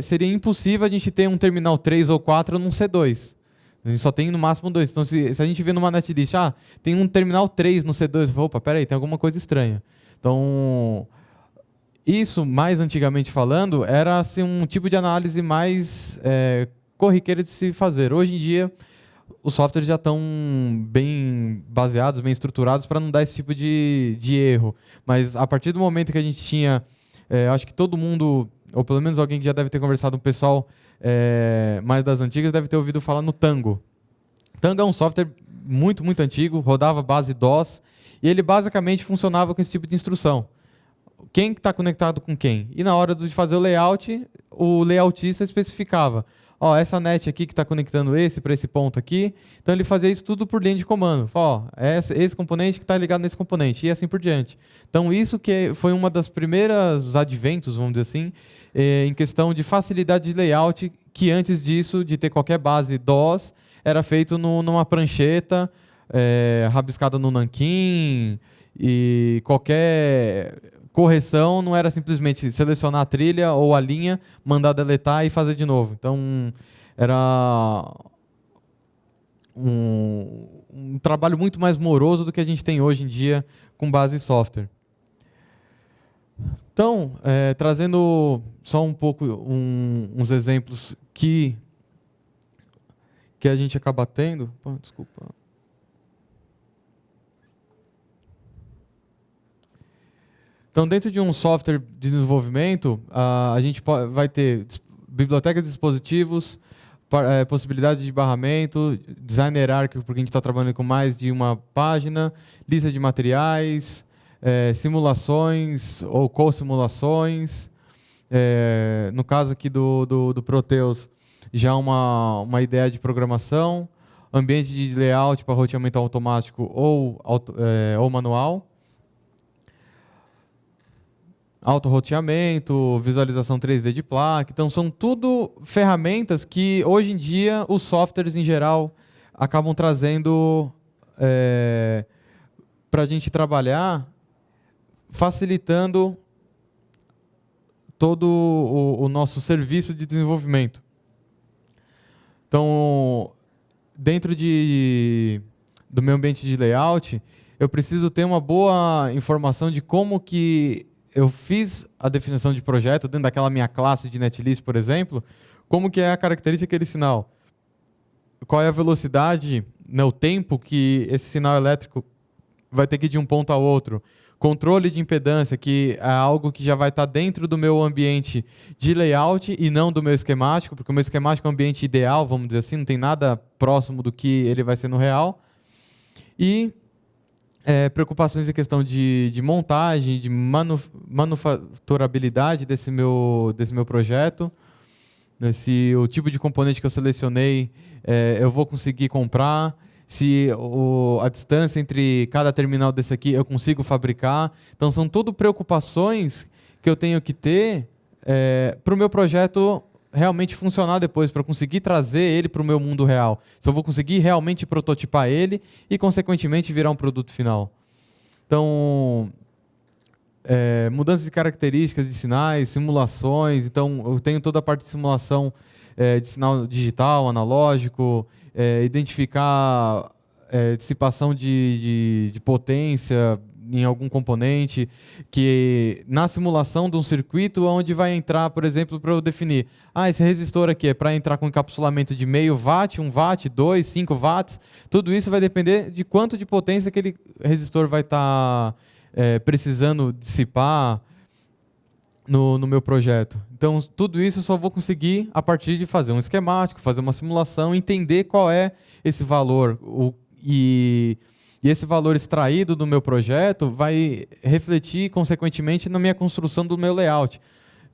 S2: seria impossível a gente ter um terminal 3 ou 4 num C2. A gente só tem no máximo 2. Então, se a gente vê numa netlist, tem um terminal 3 no C2, opa, peraí, tem alguma coisa estranha. Então, isso, mais antigamente falando, era assim, um tipo de análise mais corriqueira de se fazer. Hoje em dia, os softwares já estão bem baseados, bem estruturados para não dar esse tipo de erro. Mas, a partir do momento que a gente tinha, acho que todo mundo, ou pelo menos alguém que já deve ter conversado com o pessoal mais das antigas, deve ter ouvido falar no Tango. Tango é um software muito, muito antigo, rodava base DOS, e ele basicamente funcionava com esse tipo de instrução. Quem está conectado com quem? E na hora de fazer o layoutista especificava. Essa net aqui que está conectando esse para esse ponto aqui. Então, ele fazia isso tudo por linha de comando. Esse componente que está ligado nesse componente, e assim por diante. Então, isso que foi uma das primeiras adventos, vamos dizer assim, em questão de facilidade de layout, que antes disso, de ter qualquer base DOS, era feito numa prancheta, rabiscada no nanquim, e qualquer correção não era simplesmente selecionar a trilha ou a linha, mandar deletar e fazer de novo. Então, era um trabalho muito mais moroso do que a gente tem hoje em dia com base em software. Então, trazendo só um pouco uns exemplos que a gente acaba tendo. Desculpa. Então, dentro de um software de desenvolvimento, a gente vai ter bibliotecas de dispositivos, possibilidades de barramento, design hierárquico, porque a gente está trabalhando com mais de uma página, lista de materiais, simulações ou co-simulações. No caso aqui do Proteus, já uma ideia de programação, ambiente de layout para roteamento automático ou manual, auto-roteamento, visualização 3D de placa. Então, são tudo ferramentas que, hoje em dia, os softwares, em geral, acabam trazendo para a gente trabalhar, facilitando todo o nosso serviço de desenvolvimento. Então, dentro de do meu ambiente de layout, eu preciso ter uma boa informação de como que eu fiz a definição de projeto dentro daquela minha classe de netlist, por exemplo, como que é a característica daquele sinal. Qual é a velocidade, né, o tempo que esse sinal elétrico vai ter que ir de um ponto ao outro. Controle de impedância, que é algo que já vai estar dentro do meu ambiente de layout e não do meu esquemático, porque o meu esquemático é um ambiente ideal, vamos dizer assim, não tem nada próximo do que ele vai ser no real. E preocupações em questão de montagem, de manufaturabilidade desse meu projeto. Se o tipo de componente que eu selecionei eu vou conseguir comprar, se a distância entre cada terminal desse aqui eu consigo fabricar. Então, são tudo preocupações que eu tenho que ter para o meu projeto realmente funcionar depois, para eu conseguir trazer ele para o meu mundo real. Se eu vou conseguir realmente prototipar ele e, consequentemente, virar um produto final. Então, mudanças de características de sinais, simulações. Então, eu tenho toda a parte de simulação de sinal digital, analógico, identificar dissipação de potência em algum componente, que na simulação de um circuito onde vai entrar, por exemplo, para eu definir, esse resistor aqui é para entrar com encapsulamento de meio watt, 1 watt, 2, 5 watts, tudo isso vai depender de quanto de potência aquele resistor vai estar precisando dissipar no meu projeto. Então, tudo isso eu só vou conseguir a partir de fazer um esquemático, fazer uma simulação, entender qual é esse valor. E esse valor extraído do meu projeto vai refletir, consequentemente, na minha construção do meu layout.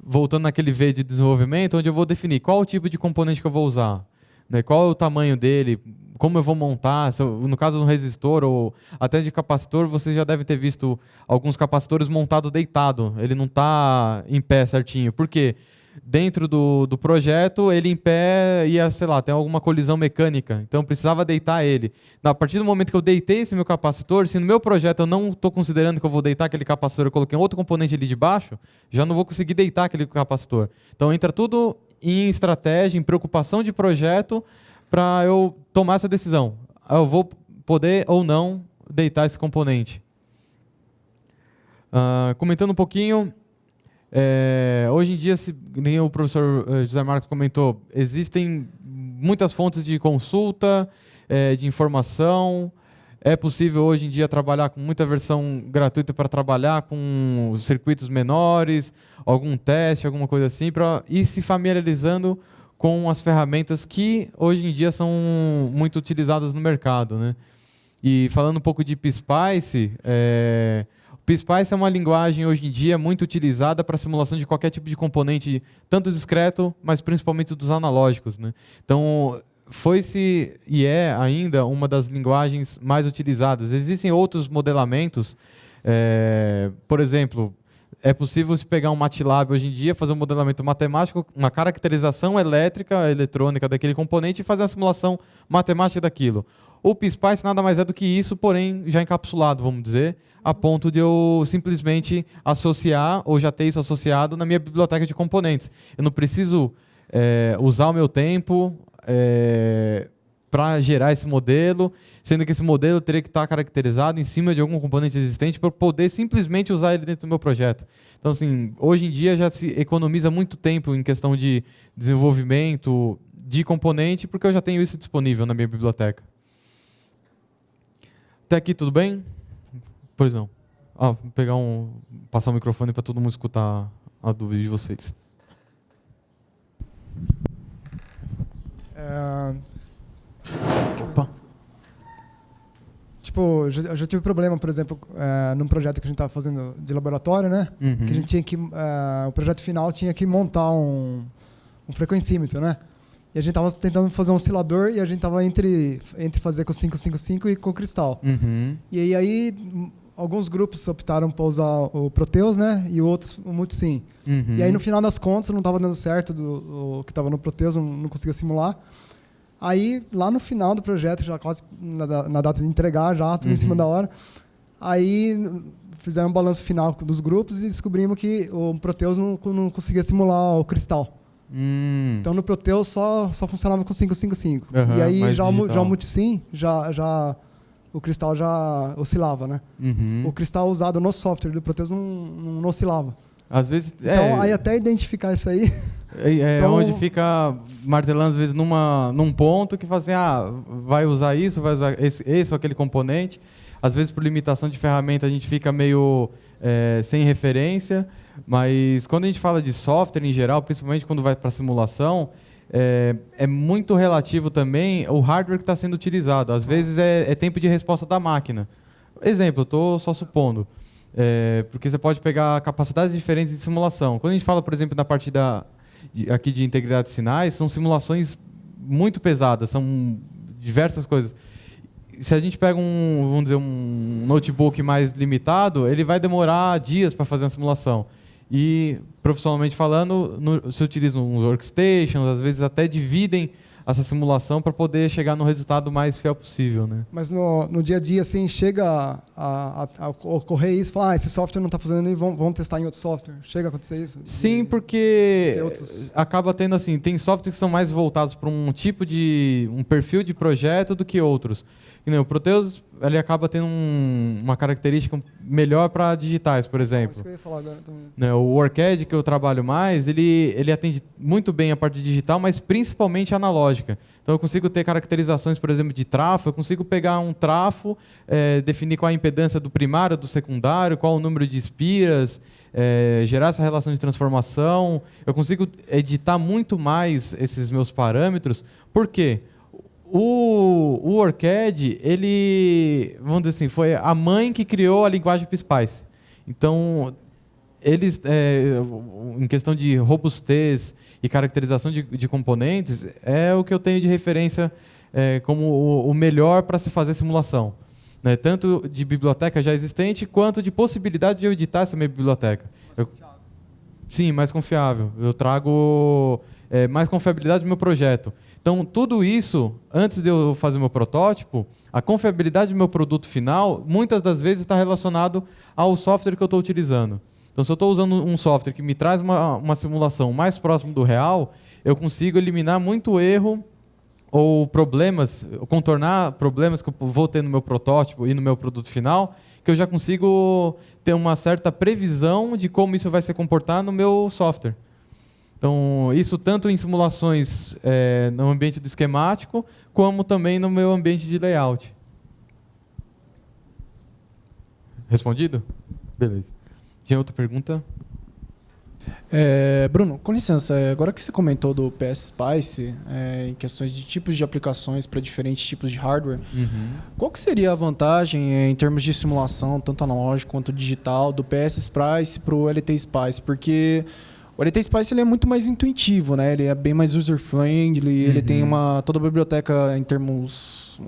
S2: Voltando naquele V de desenvolvimento, onde eu vou definir qual o tipo de componente que eu vou usar, né? Qual é o tamanho dele, como eu vou montar. No caso do resistor ou até de capacitor, vocês já devem ter visto alguns capacitores montados deitado. Ele não está em pé certinho. Por quê? Dentro do projeto, ele em pé ia, sei lá, ter alguma colisão mecânica. Então, eu precisava deitar ele. A partir do momento que eu deitei esse meu capacitor, se no meu projeto eu não estou considerando que eu vou deitar aquele capacitor, eu coloquei um outro componente ali de baixo, já não vou conseguir deitar aquele capacitor. Então, entra tudo em estratégia, em preocupação de projeto, para eu tomar essa decisão. Eu vou poder ou não deitar esse componente. Comentando um pouquinho, hoje em dia, nem o professor José Marcos comentou, existem muitas fontes de consulta, de informação. É possível hoje em dia trabalhar com muita versão gratuita para trabalhar com circuitos menores, algum teste, alguma coisa assim, para ir se familiarizando com as ferramentas que hoje em dia são muito utilizadas no mercado, né? E falando um pouco de PSpice, PSpice é uma linguagem hoje em dia muito utilizada para simulação de qualquer tipo de componente, tanto discreto, mas principalmente dos analógicos, né? Então, foi-se e é ainda uma das linguagens mais utilizadas. Existem outros modelamentos, por exemplo, é possível se pegar um MATLAB hoje em dia, fazer um modelamento matemático, uma caracterização elétrica, eletrônica daquele componente e fazer a simulação matemática daquilo. O PSpice nada mais é do que isso, porém já encapsulado, vamos dizer, a ponto de eu simplesmente associar, ou já ter isso associado na minha biblioteca de componentes. Eu não preciso usar o meu tempo para gerar esse modelo, sendo que esse modelo teria que estar caracterizado em cima de algum componente existente para eu poder simplesmente usar ele dentro do meu projeto. Então, assim, hoje em dia já se economiza muito tempo em questão de desenvolvimento de componente, porque eu já tenho isso disponível na minha biblioteca. Até aqui tudo bem? Pois não. Vou passar o microfone para todo mundo escutar a dúvida de vocês.
S1: Opa.
S4: Tipo, eu já tive problema, por exemplo, num projeto que a gente estava fazendo de laboratório, né?
S2: Uhum.
S4: Que a gente tinha que, o projeto final tinha que montar um frequencímetro, né? E a gente estava tentando fazer um oscilador e a gente estava entre fazer com 555 e com cristal.
S2: Uhum.
S4: E aí alguns grupos optaram para usar o Proteus, né? E outros o Multisim.
S2: Uhum.
S4: E aí no final das contas não estava dando certo o que estava no Proteus, não conseguia simular. Aí lá no final do projeto, já quase na data de entregar, já tudo em cima da hora, aí fizeram um balanço final dos grupos e descobrimos que o Proteus não conseguia simular o cristal. Então no Proteus só funcionava com 555. E aí já o Multisim já o cristal já oscilava, né?
S2: Uhum.
S4: O cristal usado no software do Proteus não oscilava.
S2: Às vezes...
S4: Então, aí até identificar isso aí...
S2: Então, onde fica martelando, às vezes, num ponto que fala assim, vai usar isso, vai usar esse ou aquele componente. Às vezes, por limitação de ferramenta, a gente fica meio sem referência. Mas quando a gente fala de software em geral, principalmente quando vai para simulação, é muito relativo também o hardware que está sendo utilizado. Às vezes, é tempo de resposta da máquina. Exemplo, eu estou só supondo. Porque você pode pegar capacidades diferentes de simulação. Quando a gente fala, por exemplo, na parte aqui de integridade de sinais, são simulações muito pesadas, são diversas coisas. Se a gente pega vamos dizer, um notebook mais limitado, ele vai demorar dias para fazer uma simulação. E, profissionalmente falando, se utilizam uns workstations, às vezes até dividem essa simulação para poder chegar no resultado mais fiel possível, né?
S4: Mas no dia a dia, assim, chega a ocorrer isso, falar, esse software não está fazendo e vamos testar em outro software. Chega a acontecer isso?
S2: Sim, porque acaba tendo assim, tem softwares que são mais voltados para um perfil de projeto do que outros. E, o Proteus, ele acaba tendo uma característica melhor para digitais, por exemplo.
S4: Isso que eu ia falar agora também.
S2: O OrCAD, que eu trabalho mais, ele atende muito bem a parte digital, mas principalmente analógica. Então, eu consigo ter caracterizações, por exemplo, de trafo. Eu consigo pegar um trafo, definir qual a impedância do primário, do secundário, qual o número de espiras, gerar essa relação de transformação. Eu consigo editar muito mais esses meus parâmetros. Por quê? O OrCAD, ele, vamos dizer assim, foi a mãe que criou a linguagem PSPICE. Então, eles, em questão de robustez e caracterização de componentes, é o que eu tenho de referência como o melhor para se fazer simulação. Né? Tanto de biblioteca já existente, quanto de possibilidade de eu editar essa minha biblioteca. Sim, mais confiável. Eu trago mais confiabilidade no meu projeto. Então, tudo isso, antes de eu fazer meu protótipo, a confiabilidade do meu produto final, muitas das vezes está relacionado ao software que eu estou utilizando. Então, se eu estou usando um software que me traz uma simulação mais próxima do real, eu consigo eliminar muito erro ou problemas, contornar problemas que eu vou ter no meu protótipo e no meu produto final, que eu já consigo ter uma certa previsão de como isso vai se comportar no meu software. Então, isso tanto em simulações no ambiente do esquemático, como também no meu ambiente de layout. Respondido? Beleza. Tinha outra pergunta?
S3: Bruno, com licença, agora que você comentou do PSPICE, em questões de tipos de aplicações para diferentes tipos de hardware, qual que seria a vantagem em termos de simulação, tanto analógico quanto digital, do PSPICE para o LTSPICE? Porque o LTSPICE ele é muito mais intuitivo, né? Ele é bem mais user-friendly, ele tem toda a biblioteca em termos...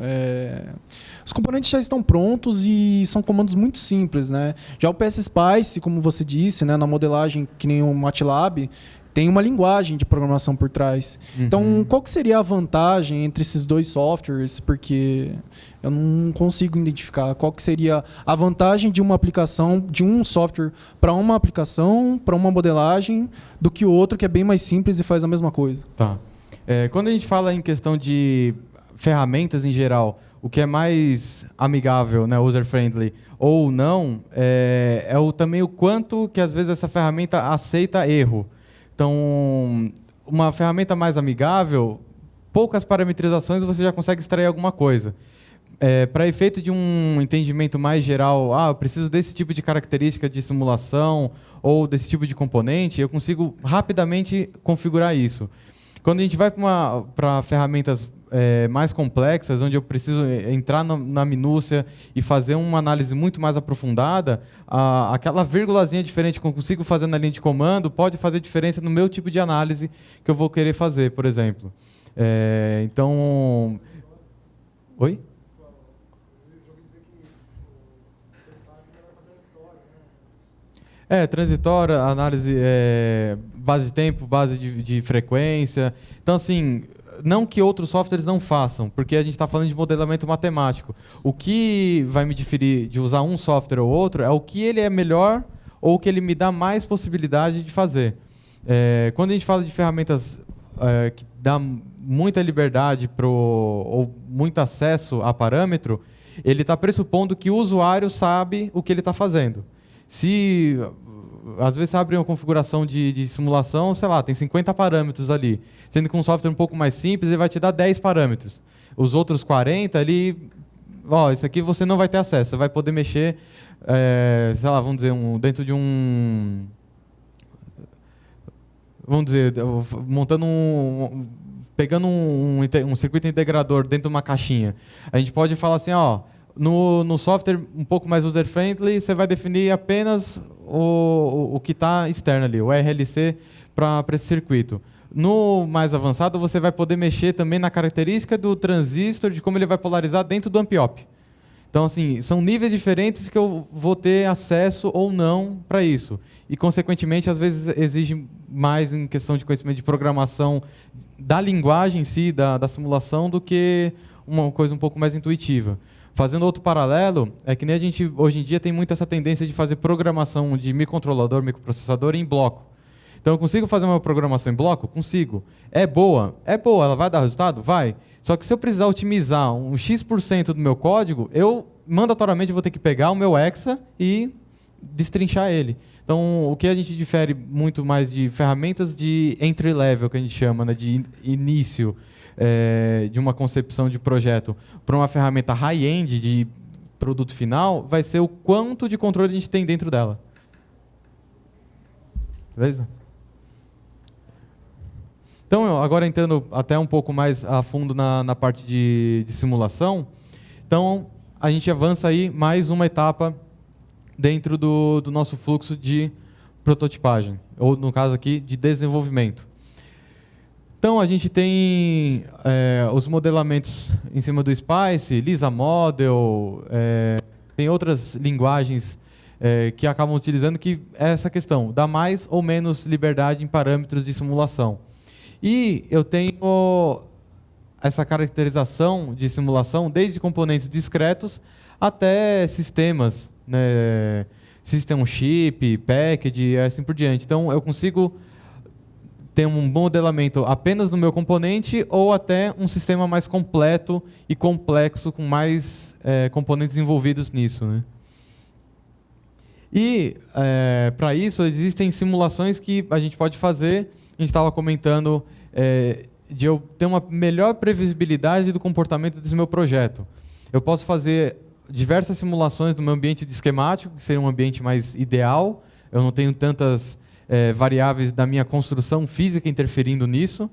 S3: Os componentes já estão prontos e são comandos muito simples, né? Já o PSPICE, como você disse, né, na modelagem que nem o MATLAB, tem uma linguagem de programação por trás. Então, qual que seria a vantagem entre esses dois softwares? Porque eu não consigo identificar qual que seria a vantagem de uma aplicação, de um software para uma aplicação, para uma modelagem, do que o outro que é bem mais simples e faz a mesma coisa.
S2: Tá. Quando a gente fala em questão de ferramentas em geral, o que é mais amigável, né, user-friendly ou não, também o quanto que às vezes essa ferramenta aceita erro. Então, uma ferramenta mais amigável, poucas parametrizações você já consegue extrair alguma coisa. Para efeito de um entendimento mais geral, eu preciso desse tipo de característica de simulação ou desse tipo de componente, eu consigo rapidamente configurar isso. Quando a gente vai para ferramentas mais complexas, onde eu preciso entrar na minúcia e fazer uma análise muito mais aprofundada, aquela vírgulazinha diferente que eu consigo fazer na linha de comando pode fazer diferença no meu tipo de análise que eu vou querer fazer, por exemplo. Então... Oi? Transitória, análise, base de tempo, base de frequência. Então, assim... Não que outros softwares não façam, porque a gente está falando de modelamento matemático. O que vai me diferir de usar um software ou outro é o que ele é melhor ou o que ele me dá mais possibilidade de fazer. Quando a gente fala de ferramentas que dão muita liberdade ou muito acesso a parâmetro, ele está pressupondo que o usuário sabe o que ele está fazendo. Se às vezes você abre uma configuração de simulação, sei lá, tem 50 parâmetros ali, sendo que um software um pouco mais simples ele vai te dar 10 parâmetros. Os outros 40 ali, isso aqui você não vai ter acesso, você vai poder mexer, sei lá, vamos dizer, dentro de um... Vamos dizer, montando pegando um circuito integrador dentro de uma caixinha. A gente pode falar assim, no software um pouco mais user-friendly, você vai definir apenas o que está externo ali, o RLC para esse circuito. No mais avançado, você vai poder mexer também na característica do transistor, de como ele vai polarizar dentro do amp-op. Então, assim, são níveis diferentes que eu vou ter acesso ou não para isso. E, consequentemente, às vezes exige mais em questão de conhecimento de programação da linguagem em si, da simulação, do que uma coisa um pouco mais intuitiva. Fazendo outro paralelo, é que nem a gente, hoje em dia, tem muito essa tendência de fazer programação de microcontrolador, microprocessador em bloco. Então, eu consigo fazer uma programação em bloco? Consigo. É boa? É boa. Ela vai dar resultado? Vai. Só que se eu precisar otimizar um X% do meu código, eu mandatoriamente vou ter que pegar o meu Hexa e destrinchar ele. Então, o que a gente difere muito mais de ferramentas de entry level, que a gente chama, né, de início de uma concepção de projeto, para uma ferramenta high-end de produto final, vai ser o quanto de controle a gente tem dentro dela. Beleza? Então, agora entrando até um pouco mais a fundo na parte de simulação, então a gente avança aí mais uma etapa dentro do nosso fluxo de prototipagem, ou no caso aqui, de desenvolvimento. Então, a gente tem os modelamentos em cima do Spice, Lisa Model, tem outras linguagens que acabam utilizando, que é essa questão, dá mais ou menos liberdade em parâmetros de simulação. E eu tenho essa caracterização de simulação desde componentes discretos até sistemas, né, System Chip, Package e assim por diante. Então, eu consigo ter um modelamento apenas no meu componente ou até um sistema mais completo e complexo, com mais componentes envolvidos nisso, né? E, para isso, existem simulações que a gente pode fazer. A gente estava comentando de eu ter uma melhor previsibilidade do comportamento desse meu projeto. Eu posso fazer diversas simulações do meu ambiente de esquemático, que seria um ambiente mais ideal. Eu não tenho tantas variáveis da minha construção física interferindo nisso,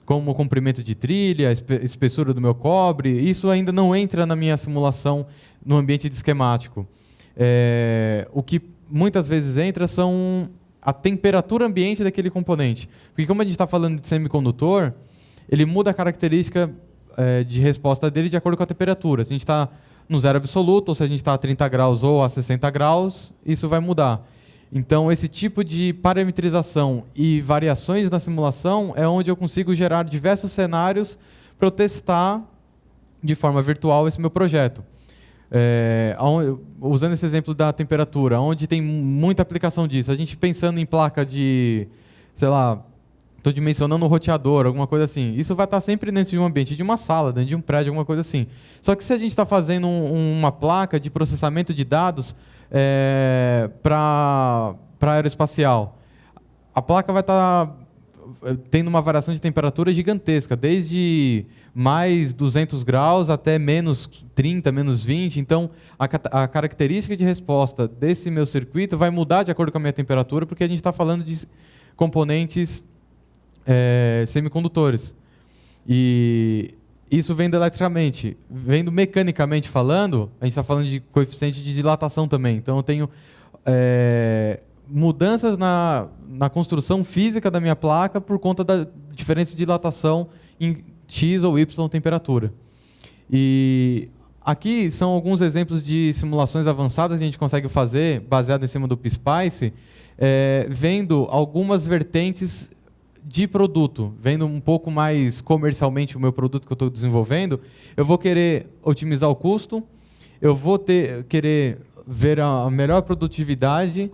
S2: como o comprimento de trilha, espessura do meu cobre. Isso ainda não entra na minha simulação no ambiente de esquemático. O que muitas vezes entra são a temperatura ambiente daquele componente. Porque como a gente está falando de semicondutor, ele muda a característica de resposta dele de acordo com a temperatura. Se a gente está no zero absoluto, ou se a gente está a 30 graus ou a 60 graus, isso vai mudar. Então, esse tipo de parametrização e variações na simulação é onde eu consigo gerar diversos cenários para eu testar de forma virtual esse meu projeto. Usando esse exemplo da temperatura, onde tem muita aplicação disso, a gente pensando em placa de, sei lá, estou dimensionando um roteador, alguma coisa assim, isso vai estar sempre dentro de um ambiente, de uma sala, dentro de um prédio, alguma coisa assim. Só que se a gente está fazendo uma placa de processamento de dados para aeroespacial, a placa vai estar tendo uma variação de temperatura gigantesca, desde mais 200 graus até menos 30, menos 20. Então, a característica de resposta desse meu circuito vai mudar de acordo com a minha temperatura, porque a gente está falando de componentes semicondutores. E isso vendo eletricamente. Vendo mecanicamente falando, a gente está falando de coeficiente de dilatação também. Então, eu tenho mudanças na construção física da minha placa por conta da diferença de dilatação em X ou Y temperatura. E aqui são alguns exemplos de simulações avançadas que a gente consegue fazer, baseado em cima do PSpice, vendo algumas vertentes de produto, vendo um pouco mais comercialmente o meu produto que eu estou desenvolvendo. Eu vou querer otimizar o custo, eu vou querer ver a melhor produtividade,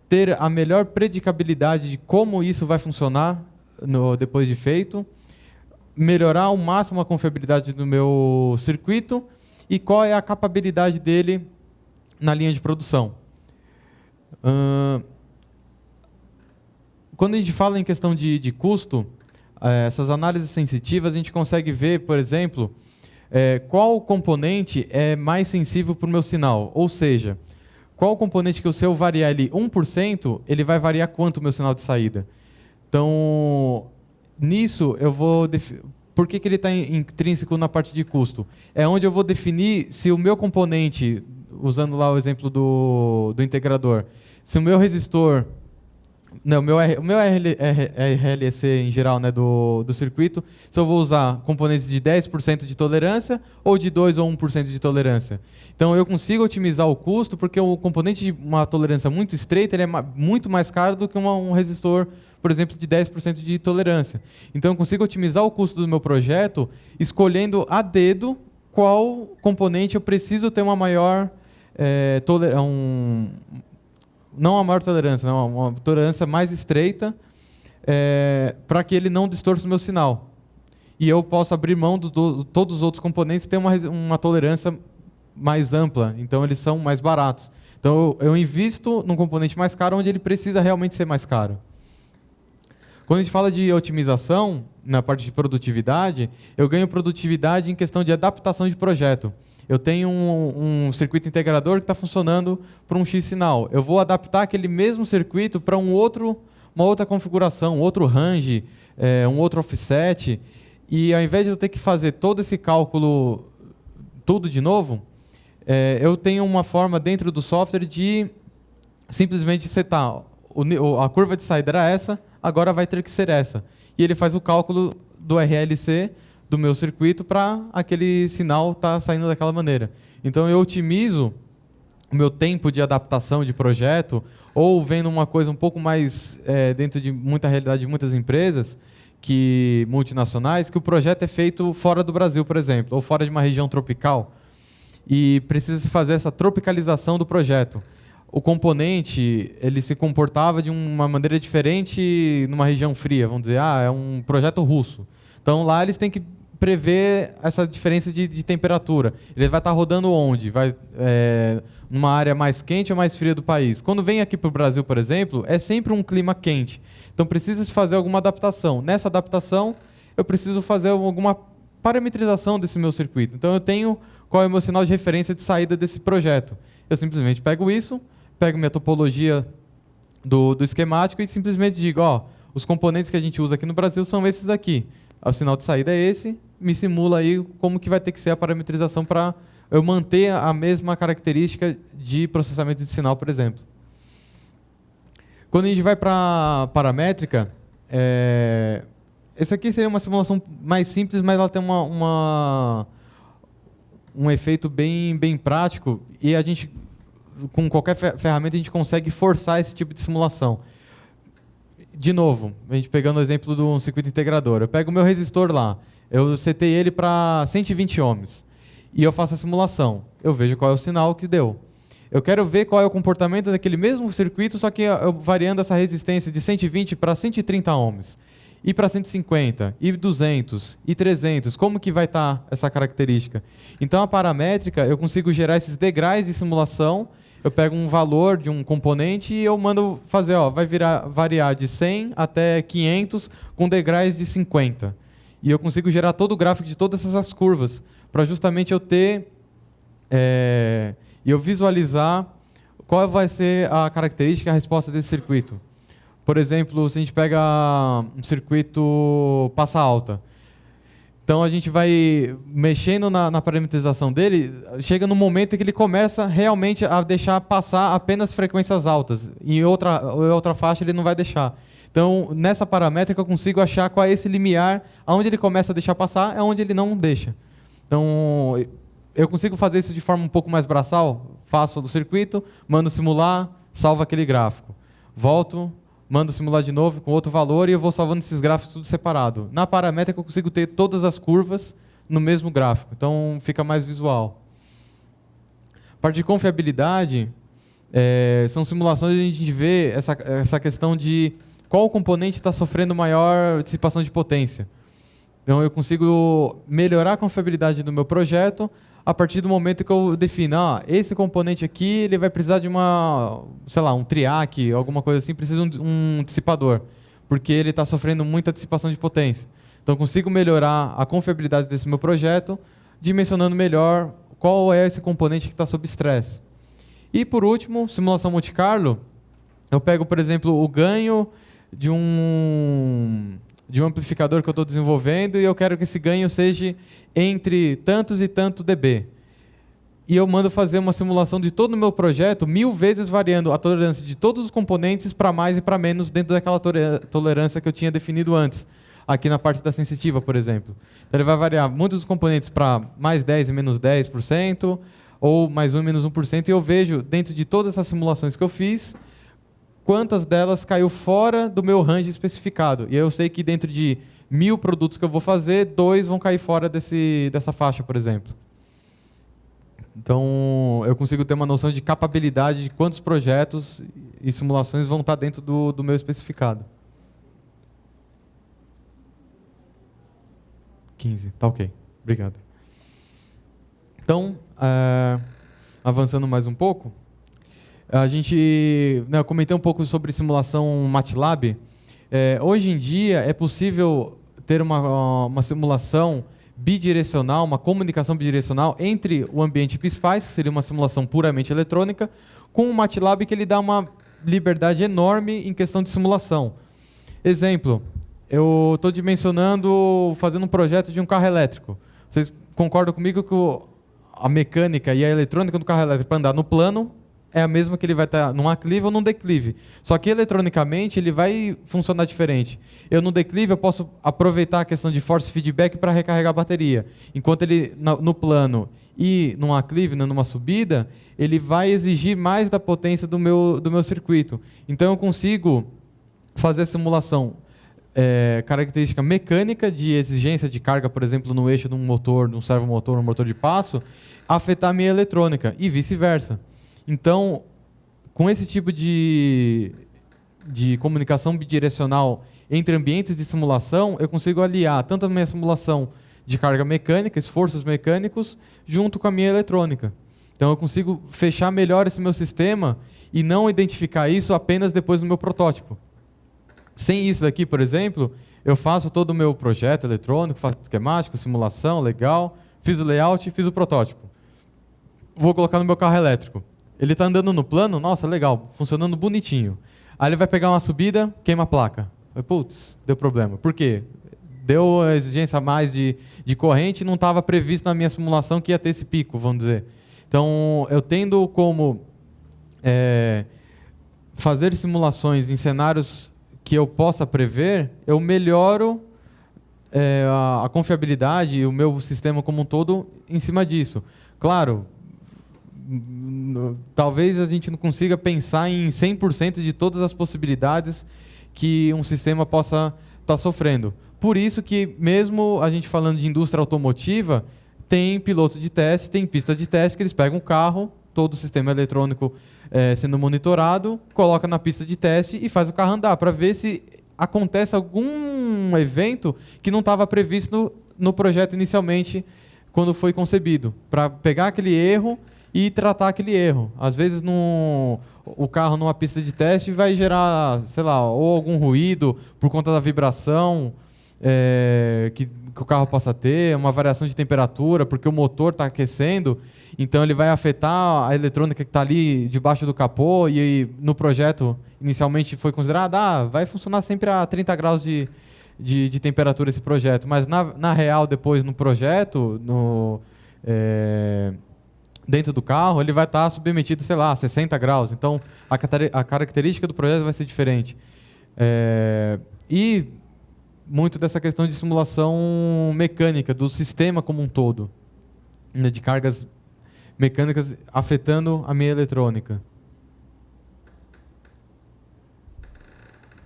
S2: ter a melhor predicabilidade de como isso vai funcionar depois de feito, melhorar ao máximo a confiabilidade do meu circuito e qual é a capabilidade dele na linha de produção. Quando a gente fala em questão de custo, essas análises sensitivas, a gente consegue ver, por exemplo, qual componente é mais sensível para o meu sinal. Ou seja, qual componente que se eu variar ele 1%, ele vai variar quanto o meu sinal de saída. Então, nisso, eu vou... Por que ele está intrínseco na parte de custo? É onde eu vou definir se o meu componente, usando lá o exemplo do integrador, se o meu resistor... Não, o meu RLC em geral, né, do circuito, se eu vou usar componentes de 10% de tolerância ou de 2 ou 1% de tolerância. Então eu consigo otimizar o custo porque o componente de uma tolerância muito estreita ele é muito mais caro do que um resistor, por exemplo, de 10% de tolerância. Então eu consigo otimizar o custo do meu projeto escolhendo a dedo qual componente eu preciso ter uma maior não a maior tolerância, não, uma tolerância mais estreita para que ele não distorça o meu sinal. E eu posso abrir mão de todos os outros componentes e ter uma tolerância mais ampla, então eles são mais baratos. Então eu invisto num componente mais caro onde ele precisa realmente ser mais caro. Quando a gente fala de otimização, na parte de produtividade, eu ganho produtividade em questão de adaptação de projeto. Eu tenho um circuito integrador que está funcionando para um X sinal. Eu vou adaptar aquele mesmo circuito para uma outra configuração, um outro range, um outro offset. E ao invés de eu ter que fazer todo esse cálculo tudo de novo, eu tenho uma forma dentro do software de simplesmente setar. A curva de saída era essa, agora vai ter que ser essa. E ele faz o cálculo do RLC do meu circuito para aquele sinal estar saindo daquela maneira. Então eu otimizo o meu tempo de adaptação de projeto, ou vendo uma coisa um pouco mais dentro de muita realidade de muitas empresas multinacionais, que o projeto é feito fora do Brasil, por exemplo, ou fora de uma região tropical, e precisa se fazer essa tropicalização do projeto. O componente ele se comportava de uma maneira diferente numa região fria, vamos dizer, é um projeto russo. Então lá eles têm que prever essa diferença de temperatura. Ele vai estar rodando onde? Vai numa área mais quente ou mais fria do país. Quando vem aqui para o Brasil, por exemplo, é sempre um clima quente. Então precisa se fazer alguma adaptação. Nessa adaptação, eu preciso fazer alguma parametrização desse meu circuito. Então eu tenho qual é o meu sinal de referência de saída desse projeto. Eu simplesmente pego isso, pego minha topologia do esquemático e simplesmente digo, os componentes que a gente usa aqui no Brasil são esses daqui. O sinal de saída é esse, me simula aí como que vai ter que ser a parametrização para eu manter a mesma característica de processamento de sinal, por exemplo. Quando a gente vai para paramétrica, essa aqui seria uma simulação mais simples, mas ela tem um efeito bem prático e a gente, com qualquer ferramenta, a gente consegue forçar esse tipo de simulação. De novo, a gente pegando o exemplo de um circuito integrador. Eu pego o meu resistor lá, eu setei ele para 120 ohms e eu faço a simulação. Eu vejo qual é o sinal que deu. Eu quero ver qual é o comportamento daquele mesmo circuito, só que eu variando essa resistência de 120 para 130 ohms. E para 150, e 200, e 300, como que vai estar essa característica? Então a paramétrica, eu consigo gerar esses degraus de simulação. Eu pego um valor de um componente e eu mando fazer, vai variar de 100 até 500 com degraus de 50. E eu consigo gerar todo o gráfico de todas essas curvas, para justamente eu ter e eu visualizar qual vai ser a característica, a resposta desse circuito. Por exemplo, se a gente pega um circuito passa alta, então a gente vai mexendo na parametrização dele, chega no momento em que ele começa realmente a deixar passar apenas frequências altas. Em outra faixa ele não vai deixar. Então, nessa paramétrica eu consigo achar qual é esse limiar, aonde ele começa a deixar passar, é onde ele não deixa. Então, eu consigo fazer isso de forma um pouco mais braçal, faço do circuito, mando simular, salvo aquele gráfico. Volto, mando simular de novo com outro valor e eu vou salvando esses gráficos tudo separado. Na paramétrica eu consigo ter todas as curvas no mesmo gráfico, então fica mais visual. Parte de confiabilidade, são simulações onde a gente vê essa questão de qual componente está sofrendo maior dissipação de potência. Então, eu consigo melhorar a confiabilidade do meu projeto a partir do momento que eu defino, esse componente aqui ele vai precisar de um triac, alguma coisa assim, precisa de um dissipador, porque ele está sofrendo muita dissipação de potência. Então, eu consigo melhorar a confiabilidade desse meu projeto, dimensionando melhor qual é esse componente que está sob estresse. E, por último, simulação Monte Carlo, eu pego, por exemplo, o ganho de um amplificador que eu estou desenvolvendo e eu quero que esse ganho seja entre tantos e tanto dB. E eu mando fazer uma simulação de todo o meu projeto, 1000 vezes variando a tolerância de todos os componentes para mais e para menos dentro daquela tolerância que eu tinha definido antes, aqui na parte da sensitiva, por exemplo. Então ele vai variar muitos dos componentes para mais 10% e menos 10%, ou mais 1% e menos 1%, e eu vejo, dentro de todas essas simulações que eu fiz, quantas delas caiu fora do meu range especificado. E eu sei que dentro de 1000 produtos que eu vou fazer, 2 vão cair fora dessa faixa, por exemplo. Então, eu consigo ter uma noção de capabilidade de quantos projetos e simulações vão estar dentro do meu especificado. 15, tá ok. Obrigado. Então, avançando mais um pouco, eu comentei um pouco sobre simulação MATLAB. Hoje em dia é possível ter uma simulação bidirecional, uma comunicação bidirecional entre o ambiente PSPICE, que seria uma simulação puramente eletrônica, com o MATLAB, que ele dá uma liberdade enorme em questão de simulação. Exemplo, eu estou dimensionando, fazendo um projeto de um carro elétrico. Vocês concordam comigo que a mecânica e a eletrônica do carro elétrico para andar no plano é a mesma que ele vai estar num aclive ou num declive. Só que eletronicamente ele vai funcionar diferente. Eu no declive eu posso aproveitar a questão de force feedback para recarregar a bateria. Enquanto ele no plano e num aclive, numa subida, ele vai exigir mais da potência do meu circuito. Então eu consigo fazer a simulação característica mecânica de exigência de carga, por exemplo, no eixo de um motor, de um servomotor, um motor de passo, afetar a minha eletrônica e vice-versa. Então, com esse tipo de comunicação bidirecional entre ambientes de simulação, eu consigo aliar tanto a minha simulação de carga mecânica, esforços mecânicos, junto com a minha eletrônica. Então, eu consigo fechar melhor esse meu sistema e não identificar isso apenas depois do meu protótipo. Sem isso daqui, por exemplo, eu faço todo o meu projeto eletrônico, faço esquemático, simulação, legal, fiz o layout, fiz o protótipo. Vou colocar no meu carro elétrico. Ele está andando no plano, nossa, legal, funcionando bonitinho. Aí ele vai pegar uma subida, queima a placa. Putz, deu problema. Por quê? Deu a exigência a mais de corrente e não estava previsto na minha simulação que ia ter esse pico, vamos dizer. Então, eu tendo como fazer simulações em cenários que eu possa prever, eu melhoro a confiabilidade e o meu sistema como um todo em cima disso. Claro, talvez a gente não consiga pensar em 100% de todas as possibilidades que um sistema possa estar sofrendo. Por isso que, mesmo a gente falando de indústria automotiva, tem piloto de teste, tem pista de teste, que eles pegam o carro, todo o sistema eletrônico sendo monitorado, coloca na pista de teste e faz o carro andar, para ver se acontece algum evento que não estava previsto no projeto inicialmente, quando foi concebido, para pegar aquele erro e tratar aquele erro. Às vezes, o carro numa pista de teste vai gerar, sei lá, ou algum ruído por conta da vibração que o carro possa ter, uma variação de temperatura, porque o motor está aquecendo, então ele vai afetar a eletrônica que está ali debaixo do capô, e no projeto inicialmente foi considerado, vai funcionar sempre a 30 graus de temperatura esse projeto, mas na real, depois no projeto, dentro do carro, ele vai estar submetido, sei lá, a 60 graus. Então, a característica do projeto vai ser diferente. E muito dessa questão de simulação mecânica, do sistema como um todo, né, de cargas mecânicas afetando a minha eletrônica.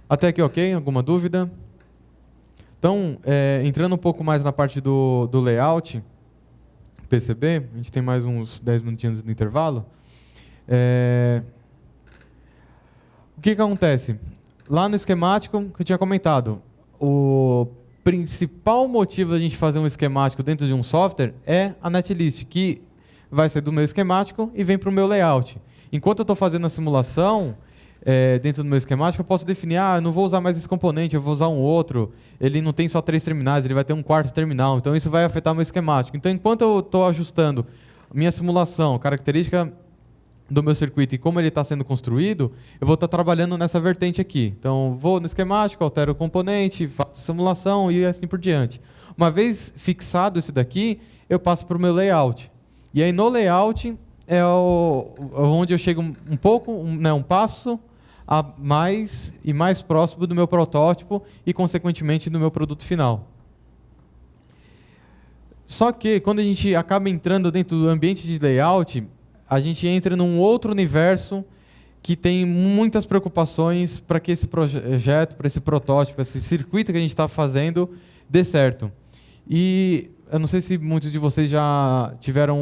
S2: Até aqui, ok? Alguma dúvida? Então, entrando um pouco mais na parte do layout, PCB, a gente tem mais uns 10 minutinhos no intervalo. O que acontece? Lá no esquemático, que eu tinha comentado, principal motivo da gente fazer um esquemático dentro de um software é a netlist, que vai sair do meu esquemático e vem para o meu layout. Enquanto eu estou fazendo a simulação, dentro do meu esquemático, eu posso definir, eu não vou usar mais esse componente, eu vou usar um outro. Ele não tem só 3 terminais, ele vai ter um 4º terminal. Então, isso vai afetar meu esquemático. Então, enquanto eu estou ajustando minha simulação, característica do meu circuito e como ele está sendo construído, eu vou estar trabalhando nessa vertente aqui. Então, vou no esquemático, altero o componente, faço a simulação e assim por diante. Uma vez fixado esse daqui, eu passo para o meu layout. E aí, no layout, é onde eu chego um passo a mais e mais próximo do meu protótipo e, consequentemente, do meu produto final. Só que, quando a gente acaba entrando dentro do ambiente de layout, a gente entra num outro universo que tem muitas preocupações para que esse projeto, para esse protótipo, esse circuito que a gente está fazendo, dê certo. E eu não sei se muitos de vocês já tiveram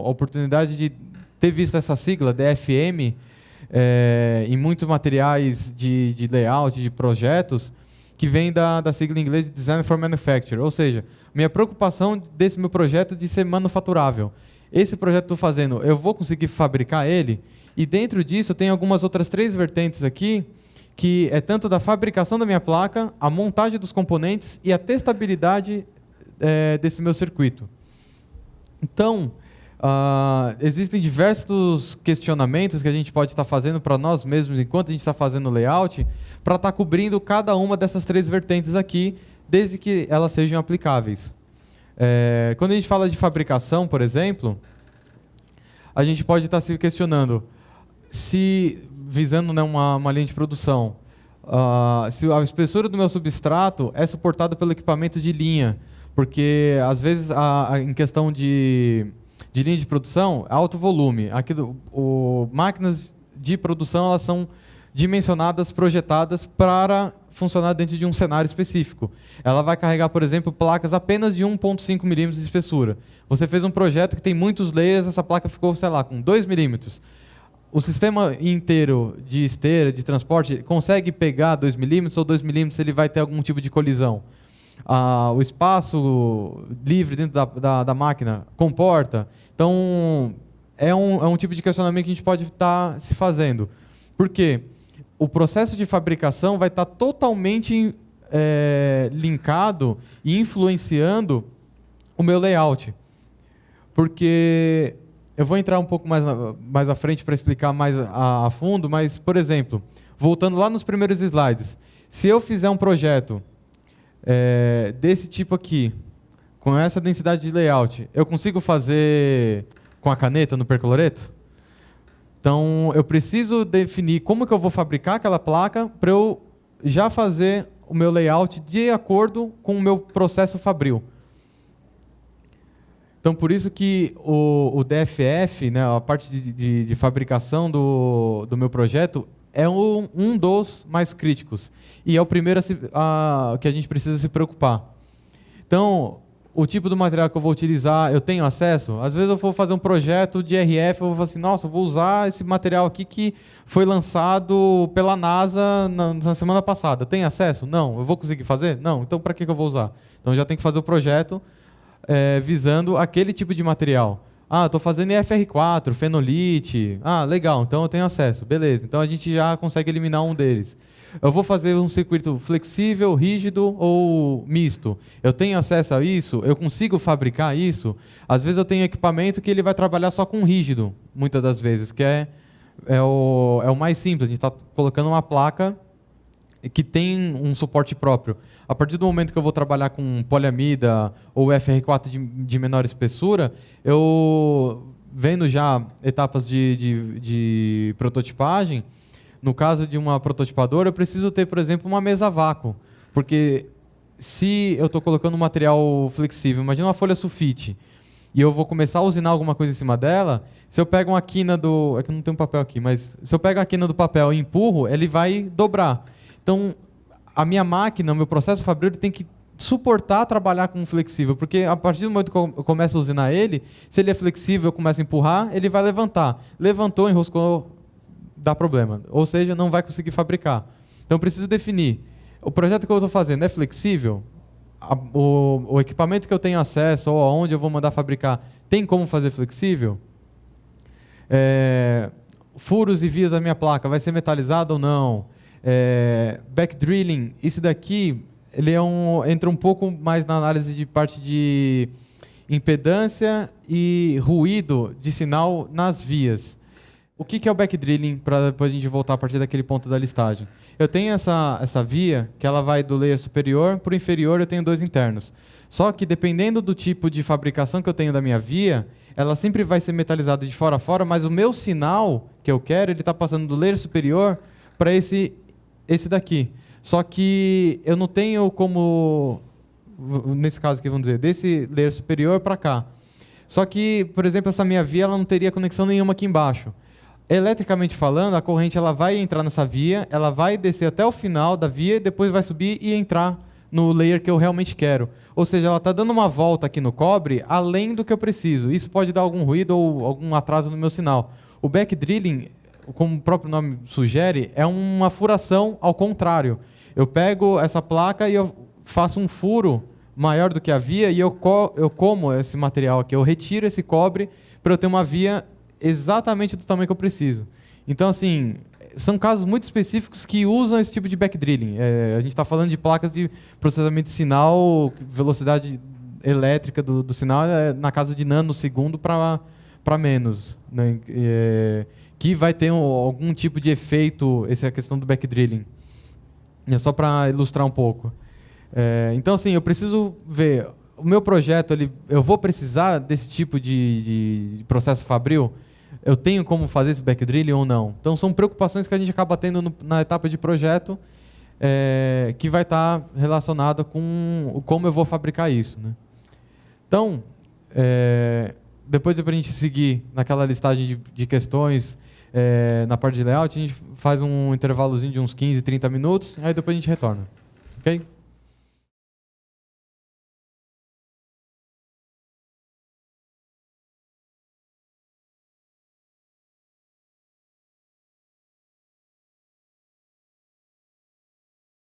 S2: a oportunidade de ter visto essa sigla, DFM, em muitos materiais de layout, de projetos, que vem da sigla em inglês de Design for Manufacture. Ou seja, minha preocupação desse meu projeto de ser manufaturável. Esse projeto que estou fazendo, eu vou conseguir fabricar ele? E dentro disso, tem algumas outras 3 vertentes aqui, que é tanto da fabricação da minha placa, a montagem dos componentes e a testabilidade desse meu circuito. Então, existem diversos questionamentos que a gente pode estar fazendo para nós mesmos, enquanto a gente está fazendo o layout, para estar cobrindo cada uma dessas 3 vertentes aqui, desde que elas sejam aplicáveis. Quando a gente fala de fabricação, por exemplo, a gente pode estar se questionando se, visando, né, uma linha de produção, se a espessura do meu substrato é suportada pelo equipamento de linha, porque, às vezes, em questão de linha de produção, alto volume. Máquinas de produção, elas são dimensionadas, projetadas para funcionar dentro de um cenário específico. Ela vai carregar, por exemplo, placas apenas de 1,5 milímetros de espessura. Você fez um projeto que tem muitos layers, essa placa ficou, sei lá, com 2 milímetros. O sistema inteiro de esteira, de transporte, consegue pegar 2 milímetros ou 2 milímetros ele vai ter algum tipo de colisão? O espaço livre dentro da máquina comporta? Então, é um tipo de questionamento que a gente pode estar se fazendo. Por quê? O processo de fabricação vai estar totalmente linkado e influenciando o meu layout. Porque eu vou entrar um pouco mais à frente para explicar mais a fundo, mas, por exemplo, voltando lá nos primeiros slides, se eu fizer um projeto desse tipo aqui, com essa densidade de layout, eu consigo fazer com a caneta no percloreto? Então, eu preciso definir como que eu vou fabricar aquela placa para eu já fazer o meu layout de acordo com o meu processo fabril. Então, por isso que o DFF, né, a parte de fabricação do meu projeto, é um dos mais críticos. E é o primeiro que a gente precisa se preocupar. Então, o tipo do material que eu vou utilizar, eu tenho acesso? Às vezes eu vou fazer um projeto de RF, eu vou falar assim, nossa, eu vou usar esse material aqui que foi lançado pela NASA na semana passada. Tem acesso? Não. Eu vou conseguir fazer? Não. Então, para que eu vou usar? Então, eu já tenho que fazer o projeto visando aquele tipo de material. Estou fazendo EFR4, fenolite. Legal, então eu tenho acesso. Beleza, então a gente já consegue eliminar um deles. Eu vou fazer um circuito flexível, rígido ou misto. Eu tenho acesso a isso? Eu consigo fabricar isso? Às vezes eu tenho equipamento que ele vai trabalhar só com rígido, muitas das vezes, que é o mais simples. A gente está colocando uma placa que tem um suporte próprio. A partir do momento que eu vou trabalhar com poliamida ou FR4 de menor espessura, eu, vendo já etapas de prototipagem, no caso de uma prototipadora, eu preciso ter, por exemplo, uma mesa a vácuo. Porque se eu estou colocando um material flexível, imagina uma folha sulfite, e eu vou começar a usinar alguma coisa em cima dela, se eu pego uma quina é que eu não tenho papel aqui, mas se eu pego a quina do papel e empurro, ele vai dobrar. Então, a minha máquina, o meu processo fabril, tem que suportar trabalhar com um flexível, porque a partir do momento que eu começo a usinar ele, se ele é flexível, eu começo a empurrar, ele vai levantar. Levantou, enroscou, dá problema. Ou seja, não vai conseguir fabricar. Então, eu preciso definir, o projeto que eu estou fazendo é flexível? o equipamento que eu tenho acesso ou aonde eu vou mandar fabricar tem como fazer flexível? Furos e vias da minha placa, vai ser metalizado ou não? Backdrilling, isso daqui ele entra um pouco mais na análise de parte de impedância e ruído de sinal nas vias. O que é o backdrilling, para depois a gente voltar a partir daquele ponto da listagem? Eu tenho essa via, que ela vai do layer superior para o inferior, eu tenho 2 internos. Só que dependendo do tipo de fabricação que eu tenho da minha via, ela sempre vai ser metalizada de fora a fora, mas o meu sinal que eu quero, ele está passando do layer superior para esse daqui. Só que eu não tenho como, nesse caso aqui, vamos dizer, desse layer superior para cá. Só que, por exemplo, essa minha via ela não teria conexão nenhuma aqui embaixo. Eletricamente falando, a corrente ela vai entrar nessa via, ela vai descer até o final da via, e depois vai subir e entrar no layer que eu realmente quero. Ou seja, ela está dando uma volta aqui no cobre além do que eu preciso. Isso pode dar algum ruído ou algum atraso no meu sinal. O backdrilling, como o próprio nome sugere, é uma furação ao contrário. Eu pego essa placa e eu faço um furo maior do que a via e eu como esse material aqui. Eu retiro esse cobre para eu ter uma via exatamente do tamanho que eu preciso. Então, assim, são casos muito específicos que usam esse tipo de backdrilling. A gente está falando de placas de processamento de sinal, velocidade elétrica do sinal na casa de nanosegundo para menos, né? Que vai ter algum tipo de efeito, essa é a questão do backdrilling. É só para ilustrar um pouco. Então, assim, eu preciso ver, o meu projeto, eu vou precisar desse tipo de processo fabril? Eu tenho como fazer esse backdrilling ou não? Então, são preocupações que a gente acaba tendo na etapa de projeto, que vai estar relacionada com como eu vou fabricar isso, né? Então, depois para a gente seguir naquela listagem de questões, na parte de layout, a gente faz um intervalozinho de uns 15, 30 minutos, aí depois a gente retorna. Ok?